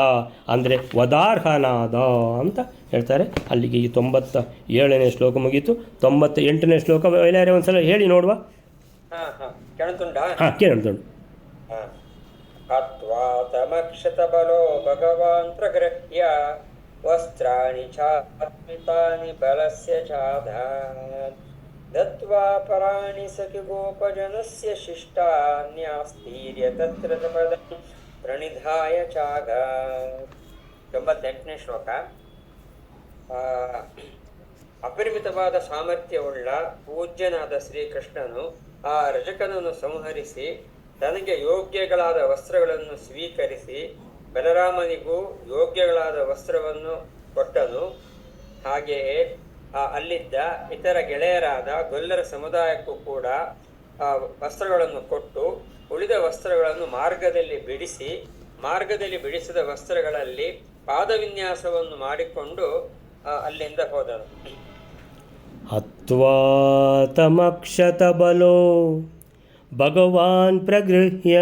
ಅಂದರೆ ವದಾರ್ಹನಾದ ಅಂತ ಹೇಳ್ತಾರೆ. ಅಲ್ಲಿಗೆ ಈ 97ನೇ ಶ್ಲೋಕ ಮುಗೀತು. 98ನೇ ಶ್ಲೋಕ ಎಲ್ಲಾರೇ ಒಂದು ಸಲ ಹೇಳಿ ನೋಡುವ. ಕೇಳುಂಟು. ಹತ್ವಾ ತಮಕ್ಷತಬಲೋ ಭಗವಾನ್ ಪ್ರಗೃಹ್ಯ ವಸ್ತ್ರಾಣಿ ಚಾತ್ಮಿತಾನಿ ಬಲಸ್ಯ ಚಾಧಾತ್ ದತ್ವಾ ಪರಾಣಿ ಸಖಿ ಗೋಪಜನಸ್ಯ ಶಿಷ್ಟಾನ್ಯಾಸ್ತೀರ್ಯ ತತ್ರ ಪದಂ ಪ್ರಣಿಧಾಯ ಚಾಗಾತ್. 98ನೇ ಶ್ಲೋಕ. ಅಪರಿಮಿತವಾದ ಸಾಮರ್ಥ್ಯವುಳ್ಳ ಪೂಜ್ಯನಾದ ಶ್ರೀಕೃಷ್ಣನು ಆ ರಜಕನನ್ನು ಸಂಹರಿಸಿ ತನಗೆ ಯೋಗ್ಯಗಳಾದ ವಸ್ತ್ರಗಳನ್ನು ಸ್ವೀಕರಿಸಿ ಬಲರಾಮನಿಗೂ ಯೋಗ್ಯಗಳಾದ ವಸ್ತ್ರವನ್ನು ಕೊಟ್ಟನು. ಹಾಗೆಯೇ ಅಲ್ಲಿದ್ದ ಇತರ ಗೆಳೆಯರಾದ ಗೊಲ್ಲರ ಸಮುದಾಯಕ್ಕೂ ಕೂಡ ವಸ್ತ್ರಗಳನ್ನು ಕೊಟ್ಟು ಉಳಿದ ವಸ್ತ್ರಗಳನ್ನು ಮಾರ್ಗದಲ್ಲಿ ಬಿಡಿಸಿದ ವಸ್ತ್ರಗಳಲ್ಲಿ ಪಾದವಿನ್ಯಾಸವನ್ನು ಮಾಡಿಕೊಂಡು ಅಲ್ಲಿಂದ ಹೋದನು. ಹತ್ವಾ ತಮಕ್ಷತ ಬಲೋ ಭಗವಾನ್ ಪ್ರಗೃಹ್ಯ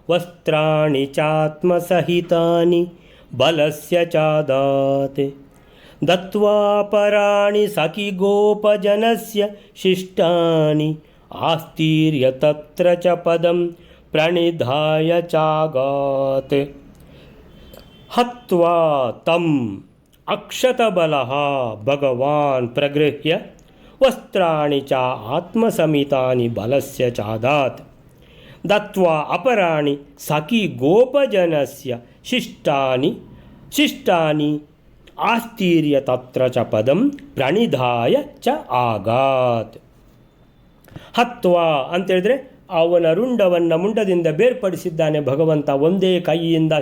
ವಸ್ತ್ರಾಣಿ ಚಾತ್ಮಸಹಿತಾನಿ ಬಲಸ್ಯ ಚಾದಾತ್ ದತ್ವಾ ಪರಾಣಿ ಸಖಿ ಗೋಪಜನಸ್ಯ ಶಿಷ್ಟಾನಿ ಆಸ್ತೀರ್ಯ ತತ್ರ ಚ ಪದಂ ಪ್ರಣಿಧಾಯ ಚಾಗಾತ್. ಹತ್ವಾ ತಂ ಅಕ್ಷತಬಲಃ ಭಗವಾನ್ ಪ್ರಗೃಹ್ಯ ವಸ್ತ್ರಾಣಿ ಚ ಆತ್ಮಸಮಿತಾನಿ ಬಲಸ್ಯ ಚಾದಾತ್ ದತ್ವಾ ಅಪರಾಣಿ ಸಖಿ ಗೋಪಜನಸ್ಯ ಶಿಷ್ಟಾನಿ ಆಸ್ತೀರ್ಯ ತತ್ರ ಚ ಪದಂ ಪ್ರಣಿಧಾಯ ಚ ಆಗಾತ್. ಹತ್ವಾ ಅಂತೇಳಿದ್ರೆ ಅವನ ರುಂಡವನ್ನು ಮುಂಡದಿಂದ ಬೇರ್ಪಡಿಸಿದ್ದಾನೆ ಭಗವಂತ. ಒಂದೇ ಕೈಯಿಂದ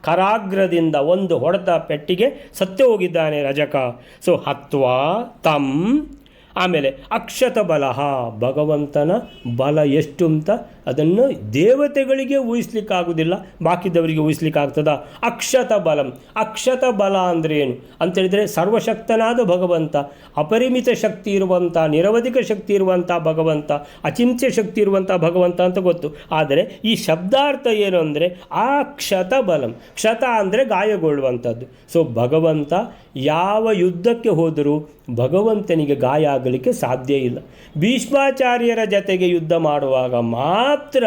ಕರಾಗ್ರದಿಂದ ಒಂದು ಹೊಡೆದ ಪೆಟ್ಟಿಗೆ ಸತ್ತು ಹೋಗಿದ್ದಾನೆ ರಜಕ. ಸೊ ಹತ್ವಾ ತಂ, ಆಮೇಲೆ ಅಕ್ಷತ ಬಲಹ, ಭಗವಂತನ ಬಲ ಎಷ್ಟು ಅಂತ ಅದನ್ನು ದೇವತೆಗಳಿಗೆ ಊಹಿಸ್ಲಿಕ್ಕಾಗೋದಿಲ್ಲ, ಬಾಕಿದವರಿಗೆ ಊಹಿಸ್ಲಿಕ್ಕಾಗ್ತದ. ಅಕ್ಷತ ಬಲಂ, ಅಕ್ಷತ ಬಲ ಅಂದರೆ ಏನು ಅಂತೇಳಿದರೆ ಸರ್ವಶಕ್ತನಾದ ಭಗವಂತ, ಅಪರಿಮಿತ ಶಕ್ತಿ ಇರುವಂಥ, ನಿರವಧಿಕ ಶಕ್ತಿ ಇರುವಂಥ ಭಗವಂತ, ಅಚಿಂತ್ಯ ಶಕ್ತಿ ಇರುವಂಥ ಭಗವಂತ ಅಂತ ಗೊತ್ತು. ಆದರೆ ಈ ಶಬ್ದಾರ್ಥ ಏನು ಅಂದರೆ ಆ ಕ್ಷತ ಬಲಂ, ಕ್ಷತ ಅಂದರೆ ಗಾಯಗೊಳ್ಳುವಂಥದ್ದು. ಸೊ ಭಗವಂತ ಯಾವ ಯುದ್ಧಕ್ಕೆ ಹೋದರೂ ಭಗವಂತನಿಗೆ ಗಾಯ ಆಗಲಿಕ್ಕೆ ಸಾಧ್ಯ ಇಲ್ಲ. ಭೀಷ್ಮಾಚಾರ್ಯರ ಜತೆಗೆ ಯುದ್ಧ ಮಾಡುವಾಗ ಮಾತ್ರ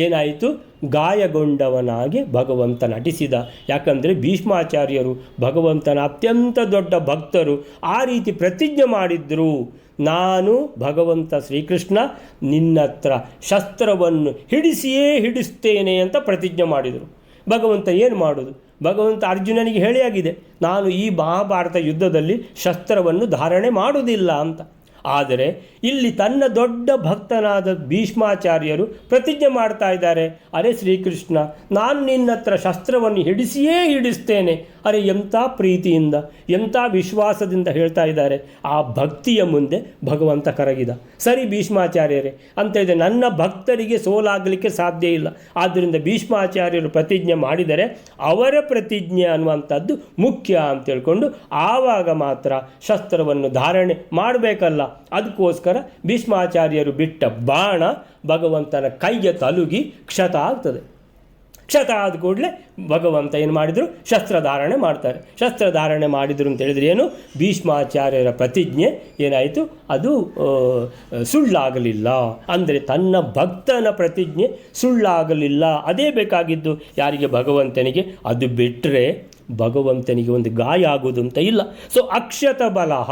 ಏನಾಯಿತು, ಗಾಯಗೊಂಡವನಾಗಿ ಭಗವಂತ ನಟಿಸಿದ. ಯಾಕಂದರೆ ಭೀಷ್ಮಾಚಾರ್ಯರು ಭಗವಂತನ ಅತ್ಯಂತ ದೊಡ್ಡ ಭಕ್ತರು. ಆ ರೀತಿ ಪ್ರತಿಜ್ಞೆ ಮಾಡಿದ್ರು, ನಾನು ಭಗವಂತ ಶ್ರೀಕೃಷ್ಣ ನಿನ್ನತ್ರ ಶಸ್ತ್ರವನ್ನು ಹಿಡಿಸ್ತೇನೆ ಅಂತ ಪ್ರತಿಜ್ಞೆ ಮಾಡಿದರು. ಭಗವಂತ ಏನು ಮಾಡೋದು, ಭಗವಂತ ಅರ್ಜುನನಿಗೆ ಹೇಳಿಯಾಗಿದೆ, ನಾನು ಈ ಮಹಾಭಾರತ ಯುದ್ಧದಲ್ಲಿ ಶಸ್ತ್ರವನ್ನು ಧಾರಣೆ ಮಾಡುವುದಿಲ್ಲ ಅಂತ. ಆದರೆ ಇಲ್ಲಿ ತನ್ನ ದೊಡ್ಡ ಭಕ್ತನಾದ ಭೀಷ್ಮಾಚಾರ್ಯರು ಪ್ರತಿಜ್ಞೆ ಮಾಡ್ತಾ ಇದ್ದಾರೆ, ಅರೆ ಶ್ರೀಕೃಷ್ಣ, ನಾನು ನಿನ್ನ ಹತ್ರ ಶಸ್ತ್ರವನ್ನು ಹಿಡಿಸ್ತೇನೆ. ಅರೆ ಎಂಥ ಪ್ರೀತಿಯಿಂದ, ಎಂಥ ವಿಶ್ವಾಸದಿಂದ ಹೇಳ್ತಾ ಇದ್ದಾರೆ. ಆ ಭಕ್ತಿಯ ಮುಂದೆ ಭಗವಂತ ಕರಗಿದ. ಸರಿ ಭೀಷ್ಮಾಚಾರ್ಯರೇ ಅಂತ ಇದೆ, ನನ್ನ ಭಕ್ತರಿಗೆ ಸೋಲಾಗಲಿಕ್ಕೆ ಸಾಧ್ಯ ಇಲ್ಲ. ಆದ್ದರಿಂದ ಭೀಷ್ಮಾಚಾರ್ಯರು ಪ್ರತಿಜ್ಞೆ ಮಾಡಿದರೆ ಅವರ ಪ್ರತಿಜ್ಞೆ ಅನ್ನುವಂಥದ್ದು ಮುಖ್ಯ ಅಂತ ಹೇಳ್ಕೊಂಡು ಆವಾಗ ಮಾತ್ರ ಶಸ್ತ್ರವನ್ನು ಧಾರಣೆ ಮಾಡಬೇಕಲ್ಲ. ಅದಕ್ಕೋಸ್ಕರ ಭೀಷ್ಮಾಚಾರ್ಯರು ಬಿಟ್ಟ ಬಾಣ ಭಗವಂತನ ಕೈಗೆ ತಲುಗಿ ಕ್ಷತ ಆಗ್ತದೆ. ಕ್ಷತ ಆದ ಕೂಡಲೇ ಭಗವಂತ ಏನು ಮಾಡಿದರು, ಶಸ್ತ್ರಧಾರಣೆ ಮಾಡ್ತಾರೆ. ಶಸ್ತ್ರಧಾರಣೆ ಮಾಡಿದರು ಅಂತ ಹೇಳಿದ್ರೆ ಏನು, ಭೀಷ್ಮಾಚಾರ್ಯರ ಪ್ರತಿಜ್ಞೆ ಏನಾಯಿತು, ಅದು ಸುಳ್ಳಾಗಲಿಲ್ಲ. ಅಂದರೆ ತನ್ನ ಭಕ್ತನ ಪ್ರತಿಜ್ಞೆ ಸುಳ್ಳಾಗಲಿಲ್ಲ. ಅದೇ ಬೇಕಾಗಿದ್ದು ಯಾರಿಗೆ, ಭಗವಂತನಿಗೆ. ಅದು ಬಿಟ್ಟರೆ ಭಗವಂತನಿಗೆ ಒಂದು ಗಾಯ ಆಗುವುದು ಅಂತ ಇಲ್ಲ. ಸೊ ಅಕ್ಷತ ಬಲಹ,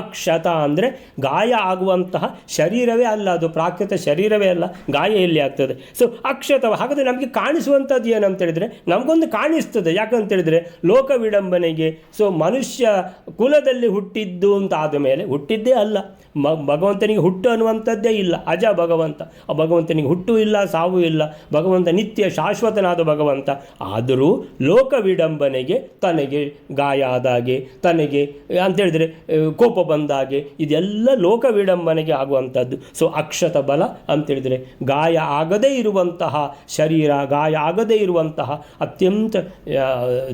ಅಕ್ಷತ ಅಂದರೆ ಗಾಯ ಆಗುವಂತಹ ಶರೀರವೇ ಅಲ್ಲ, ಅದು ಪ್ರಾಕೃತ ಶರೀರವೇ ಅಲ್ಲ, ಗಾಯ ಎಲ್ಲಿ ಆಗ್ತದೆ. ಸೊ ಅಕ್ಷತ, ಹಾಗಾದರೆ ನಮಗೆ ಕಾಣಿಸುವಂಥದ್ದು ಏನಂತ ಹೇಳಿದರೆ, ನಮಗೊಂದು ಕಾಣಿಸ್ತದೆ. ಯಾಕಂತ ಹೇಳಿದರೆ ಲೋಕ ವಿಡಂಬನೆಗೆ, ಸೊ ಮನುಷ್ಯ ಕುಲದಲ್ಲಿ ಹುಟ್ಟಿದ್ದು ಅಂತ ಆದ ಮೇಲೆ, ಹುಟ್ಟಿದ್ದೇ ಅಲ್ಲ, ಭಗವಂತನಿಗೆ ಹುಟ್ಟು ಅನ್ನುವಂಥದ್ದೇ ಇಲ್ಲ, ಅಜ ಭಗವಂತ. ಆ ಭಗವಂತನಿಗೆ ಹುಟ್ಟು ಇಲ್ಲ, ಸಾವು ಇಲ್ಲ, ಭಗವಂತ ನಿತ್ಯ ಶಾಶ್ವತನಾದ ಭಗವಂತ. ಆದರೂ ಲೋಕ ವಿಡಂಬನೆಗೆ ತನಗೆ ಗಾಯ ಆದಾಗೆ, ತನಗೆ ಅಂತೇಳಿದರೆ ಕೋಪ ಬಂದಾಗೆ, ಇದೆಲ್ಲ ಲೋಕ ವಿಡಂಬನೆಗೆ ಆಗುವಂಥದ್ದು. ಸೊ ಅಕ್ಷತ ಬಲ ಅಂತೇಳಿದರೆ ಗಾಯ ಆಗದೇ ಇರುವಂತಹ ಶರೀರ, ಗಾಯ ಆಗದೇ ಇರುವಂತಹ ಅತ್ಯಂತ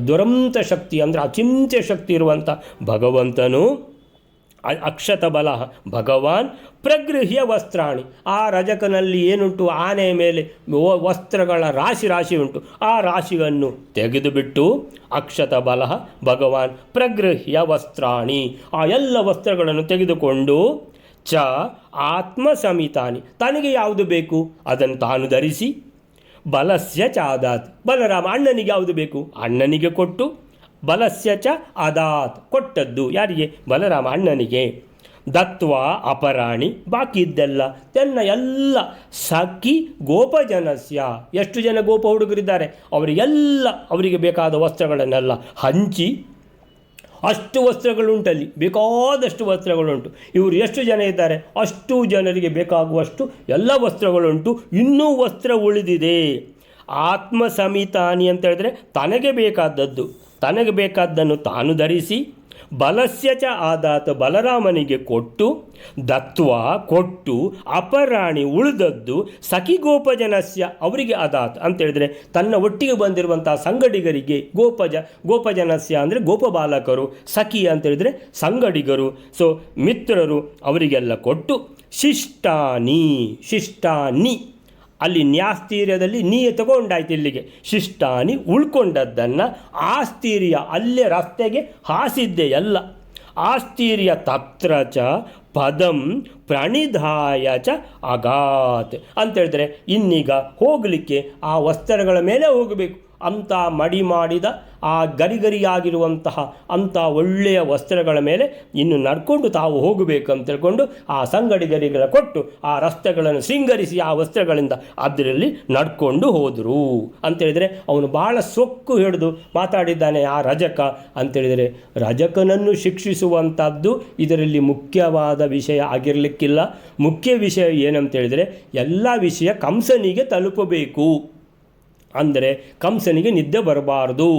ದುರಂತ ಶಕ್ತಿ, ಅಂದರೆ ಅಚಿಂತ್ಯ ಶಕ್ತಿ ಇರುವಂಥ ಭಗವಂತನು ಅಕ್ಷತ ಬಲ. ಭಗವಾನ್ ಪ್ರಗೃಹ್ಯ ವಸ್ತ್ರಾಣಿ, ಆ ರಜಕನಲ್ಲಿ ಏನುಂಟು, ಆನೆಯ ಮೇಲೆ ವಸ್ತ್ರಗಳ ರಾಶಿ ರಾಶಿ ಉಂಟು, ಆ ರಾಶಿಯನ್ನು ತೆಗೆದುಬಿಟ್ಟು ಅಕ್ಷತ ಬಲ ಭಗವಾನ್ ಪ್ರಗೃಹ್ಯ ವಸ್ತ್ರಾಣಿ, ಆ ಎಲ್ಲ ವಸ್ತ್ರಗಳನ್ನು ತೆಗೆದುಕೊಂಡು ಚ ಆತ್ಮ ಸಮಿತಾನಿ, ತನಗೆ ಯಾವುದು ಬೇಕು ಅದನ್ನು ತಾನು ಧರಿಸಿ, ಬಲಸ್ಯ ಚಾದಾತ್, ಬಲರಾಮ ಅಣ್ಣನಿಗೆ ಯಾವುದು ಬೇಕು ಅಣ್ಣನಿಗೆ ಕೊಟ್ಟು, ಬಲಸ್ಯ ಚ ಅದಾತ್, ಕೊಟ್ಟದ್ದು ಯಾರಿಗೆ, ಬಲರಾಮ ಅಣ್ಣನಿಗೆ, ದತ್ವಾ ಅಪರಾಣಿ, ಬಾಕಿ ಇದ್ದೆಲ್ಲ ತನ್ನ ಎಲ್ಲ ಸಖಿ ಗೋಪಜನಸ್ಯ, ಎಷ್ಟು ಜನ ಗೋಪ ಹುಡುಗರಿದ್ದಾರೆ ಅವರಿಗೆಲ್ಲ ಅವರಿಗೆ ಬೇಕಾದ ವಸ್ತ್ರಗಳನ್ನೆಲ್ಲ ಹಂಚಿ, ಅಷ್ಟು ವಸ್ತ್ರಗಳುಂಟಲ್ಲಿ, ಬೇಕಾದಷ್ಟು ವಸ್ತ್ರಗಳುಂಟು. ಇವರು ಎಷ್ಟು ಜನ ಇದ್ದಾರೆ, ಅಷ್ಟು ಜನರಿಗೆ ಬೇಕಾಗುವಷ್ಟು ಎಲ್ಲ ವಸ್ತ್ರಗಳುಂಟು, ಇನ್ನೂ ವಸ್ತ್ರ ಉಳಿದಿದೆ. ಆತ್ಮ ಸಮಿತಾನಿ ಅಂತ ಹೇಳಿದ್ರೆ ತನಗೆ ಬೇಕಾದದ್ದು, ತನಗೆ ಬೇಕಾದ್ದನ್ನು ತಾನು ಧರಿಸಿ, ಬಲಸ್ಯ ಚ ಆದಾತ, ಬಲರಾಮನಿಗೆ ಕೊಟ್ಟು, ದತ್ವ ಕೊಟ್ಟು, ಅಪರಾಣಿ ಉಳಿದದ್ದು, ಸಖಿಗೋಪಜನಸ್ಯ ಅವರಿಗೆ ಅದಾತ್ ಅಂತೇಳಿದರೆ ತನ್ನ ಒಟ್ಟಿಗೆ ಬಂದಿರುವಂಥ ಸಂಗಡಿಗರಿಗೆ, ಗೋಪಜನಸ್ಯ ಅಂದರೆ ಗೋಪಬಾಲಕರು, ಸಖಿ ಅಂತೇಳಿದರೆ ಸಂಗಡಿಗರು, ಸೊ ಮಿತ್ರರು, ಅವರಿಗೆಲ್ಲ ಕೊಟ್ಟು, ಶಿಷ್ಟಾನಿ, ಶಿಷ್ಟಾನಿ ಅಲ್ಲಿ ನ್ಯಾಸ್ತೀರ್ಯದಲ್ಲಿ ನೀ ತಗೊಂಡಾಯ್ತು, ಇಲ್ಲಿಗೆ ಶಿಷ್ಟಾನಿ ಉಳ್ಕೊಂಡದ್ದನ್ನು, ಆಸ್ತೀರ್ಯ ಅಲ್ಲೇ ರಸ್ತೆಗೆ ಹಾಸಿದ್ದೆ ಎಲ್ಲ, ಆಸ್ತೀರ್ಯ ತತ್ರ ಚ ಪದಂ ಪ್ರಣಿಧಾಯ ಚ ಅಗಾತ್ ಅಂತೇಳಿದ್ರೆ ಇನ್ನೀಗ ಹೋಗಲಿಕ್ಕೆ ಆ ವಸ್ತ್ರಗಳ ಮೇಲೆ ಹೋಗಬೇಕು. ಅಂಥ ಮಡಿ ಮಾಡಿದ ಆ ಗರಿಗರಿಯಾಗಿರುವಂತಹ ಅಂಥ ಒಳ್ಳೆಯ ವಸ್ತ್ರಗಳ ಮೇಲೆ ಇನ್ನು ನಡ್ಕೊಂಡು ತಾವು ಹೋಗಬೇಕು ಅಂತ ತಿಳ್ಕೊಂಡು ಆ ಸಂಗಡಿಗರಿಗಳ ಕೊಟ್ಟು ಆ ರಸ್ತೆಗಳನ್ನು ಸಿಂಗರಿಸಿ ಆ ವಸ್ತ್ರಗಳಿಂದ ಅದರಲ್ಲಿ ನಡ್ಕೊಂಡು ಹೋದರು ಅಂತೇಳಿದರೆ ಅವನು ಭಾಳ ಸೊಕ್ಕು ಹಿಡಿದು ಮಾತಾಡಿದ್ದಾನೆ ಆ ರಜಕ ಅಂತೇಳಿದರೆ, ರಜಕನನ್ನು ಶಿಕ್ಷಿಸುವಂಥದ್ದು ಇದರಲ್ಲಿ ಮುಖ್ಯವಾದ ವಿಷಯ ಆಗಿರಲಿಕ್ಕಿಲ್ಲ. ಮುಖ್ಯ ವಿಷಯ ಏನಂತೇಳಿದರೆ ಎಲ್ಲ ವಿಷಯ ಕಂಸನಿಗೆ ತಲುಪಬೇಕು. ಅಂದರೆ ಕಂಸನಿಗೆ ನಿದ್ದೆ ಬರಬಾರ್ದು.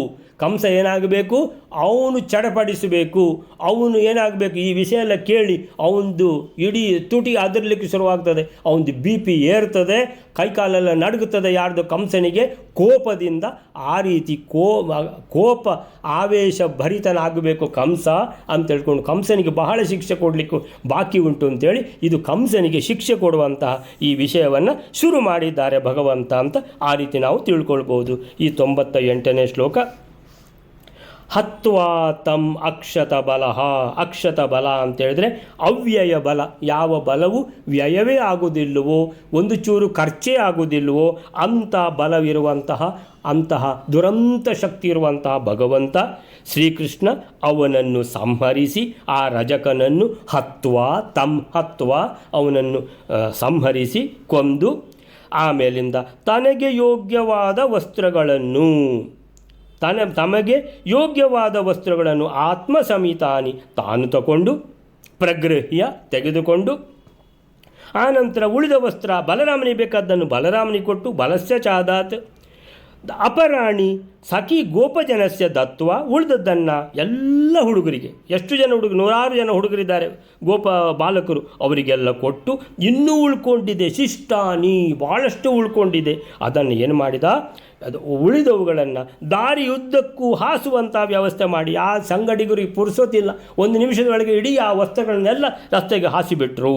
ಕಂಸ ಏನಾಗಬೇಕು, ಅವನು ಚಡಪಡಿಸಬೇಕು, ಅವನು ಏನಾಗಬೇಕು, ಈ ವಿಷಯ ಎಲ್ಲ ಕೇಳಿ ಅವನದು ಇಡೀ ತುಟಿ ಅದರಲಿಕ್ಕೆ ಶುರುವಾಗ್ತದೆ, ಅವನದು BP ಏರ್ತದೆ, ಕೈಕಾಲೆಲ್ಲ ನಡುಗುತ್ತದೆ. ಯಾರ್ದು, ಕಂಸನಿಗೆ ಕೋಪದಿಂದ ಆ ರೀತಿ ಕೋಪ ಆವೇಶ ಭರಿತನಾಗಬೇಕು ಕಂಸ ಅಂತ ಹೇಳ್ಕೊಂಡು ಕಂಸನಿಗೆ ಬಹಳ ಶಿಕ್ಷೆ ಕೊಡಲಿಕ್ಕೂ ಬಾಕಿ ಉಂಟು ಅಂತೇಳಿ ಇದು ಕಂಸನಿಗೆ ಶಿಕ್ಷೆ ಕೊಡುವಂತಹ ಈ ವಿಷಯವನ್ನು ಶುರು ಮಾಡಿದ್ದಾರೆ ಭಗವಂತ ಅಂತ ಆ ರೀತಿ ನಾವು ತಿಳ್ಕೊಳ್ಬೋದು. ಈ 98ನೇ ಶ್ಲೋಕ. ಹತ್ವಾ ತಂ ಅಕ್ಷತ ಬಲ. ಅಕ್ಷತ ಬಲ ಅಂತೇಳಿದ್ರೆ ಅವ್ಯಯ ಬಲ, ಯಾವ ಬಲವು ವ್ಯಯವೇ ಆಗುವುದಿಲ್ಲವೋ, ಒಂದು ಚೂರು ಖರ್ಚೇ ಆಗುವುದಿಲ್ಲವೋ ಅಂಥ ಬಲವಿರುವಂತಹ ಅಂತಹ ದುರಂತ ಶಕ್ತಿ ಇರುವಂತಹ ಭಗವಂತ ಶ್ರೀಕೃಷ್ಣ ಅವನನ್ನು ಸಂಹರಿಸಿ ಆ ರಜಕನನ್ನು ಹತ್ವಾ ಅವನನ್ನು ಸಂಹರಿಸಿ ಕೊಂದು ಆಮೇಲಿಂದ ತನಗೆ ಯೋಗ್ಯವಾದ ವಸ್ತ್ರಗಳನ್ನು ತಮಗೆ ಯೋಗ್ಯವಾದ ವಸ್ತ್ರಗಳನ್ನು ಆತ್ಮ ಸಮಿತಾನಿ ತಾನು ತಗೊಂಡು ಪ್ರಗೃಹ್ಯ ತೆಗೆದುಕೊಂಡು ಆನಂತರ ಉಳಿದ ವಸ್ತ್ರ ಬಲರಾಮನಿಗೆ ಬೇಕಾದ್ದನ್ನು ಬಲರಾಮನಿಗೆ ಕೊಟ್ಟು ಬಲಸ್ಯ ಚಾದಾತ್ ಅಪರಾಣಿ ಸಖಿ ಗೋಪಜನಸ್ಯ ದತ್ವ ಉಳಿದದ್ದನ್ನು ಎಲ್ಲ ಹುಡುಗರಿಗೆ, ಎಷ್ಟು ಜನ ಹುಡುಗರು, 100 ಜನ ಹುಡುಗರಿದ್ದಾರೆ ಗೋಪ ಬಾಲಕರು, ಅವರಿಗೆಲ್ಲ ಕೊಟ್ಟು ಇನ್ನೂ ಉಳ್ಕೊಂಡಿದೆ ಶಿಷ್ಟಾನಿ ಭಾಳಷ್ಟು ಉಳ್ಕೊಂಡಿದೆ. ಅದನ್ನು ಏನು ಮಾಡಿದ, ಅದು ಉಳಿದವುಗಳನ್ನು ದಾರಿಯುದ್ದಕ್ಕೂ ಹಾಸುವಂಥ ವ್ಯವಸ್ಥೆ ಮಾಡಿ. ಆ ಸಂಗಡಿಗರಿಗೆ ಪುರುಸೋತಿಲ್ಲ, ಒಂದು ನಿಮಿಷದೊಳಗೆ ಇಡೀ ಆ ವಸ್ತ್ರಗಳನ್ನೆಲ್ಲ ರಸ್ತೆಗೆ ಹಾಸಿಬಿಟ್ರು.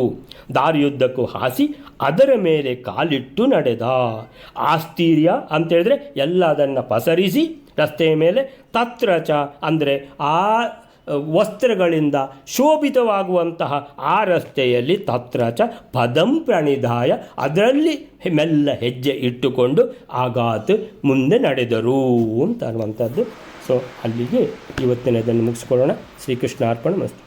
ದಾರಿಯುದ್ದಕ್ಕೂ ಹಾಸಿ ಅದರ ಮೇಲೆ ಕಾಲಿಟ್ಟು ನಡೆದ. ಆಸ್ತೀರ್ಯ ಅಂತೇಳಿದ್ರೆ ಎಲ್ಲ ಅದನ್ನು ಪಸರಿಸಿ ರಸ್ತೆಯ ಮೇಲೆ, ತತ್ರ ಚ ಅಂದರೆ ಆ ವಸ್ತ್ರಗಳಿಂದ ಶೋಭಿತವಾಗುವಂತಹ ಆ ರಸ್ತೆಯಲ್ಲಿ, ತತ್ರ ಚ ಪದಂ ಪ್ರಣಿಧಾಯ ಅದರಲ್ಲಿ ಮೆಲ್ಲ ಹೆಜ್ಜೆ ಇಟ್ಟುಕೊಂಡು ಆಗಾತ್ ಮುಂದೆ ನಡೆದರು ಅಂತ ಅನ್ನುವಂಥದ್ದು. ಸೊ ಅಲ್ಲಿಗೆ ಇವತ್ತಿನದನ್ನು ಮುಗಿಸ್ಕೊಳ್ಳೋಣ. ಶ್ರೀಕೃಷ್ಣ ಅರ್ಪಣ ಮಸ್ತು.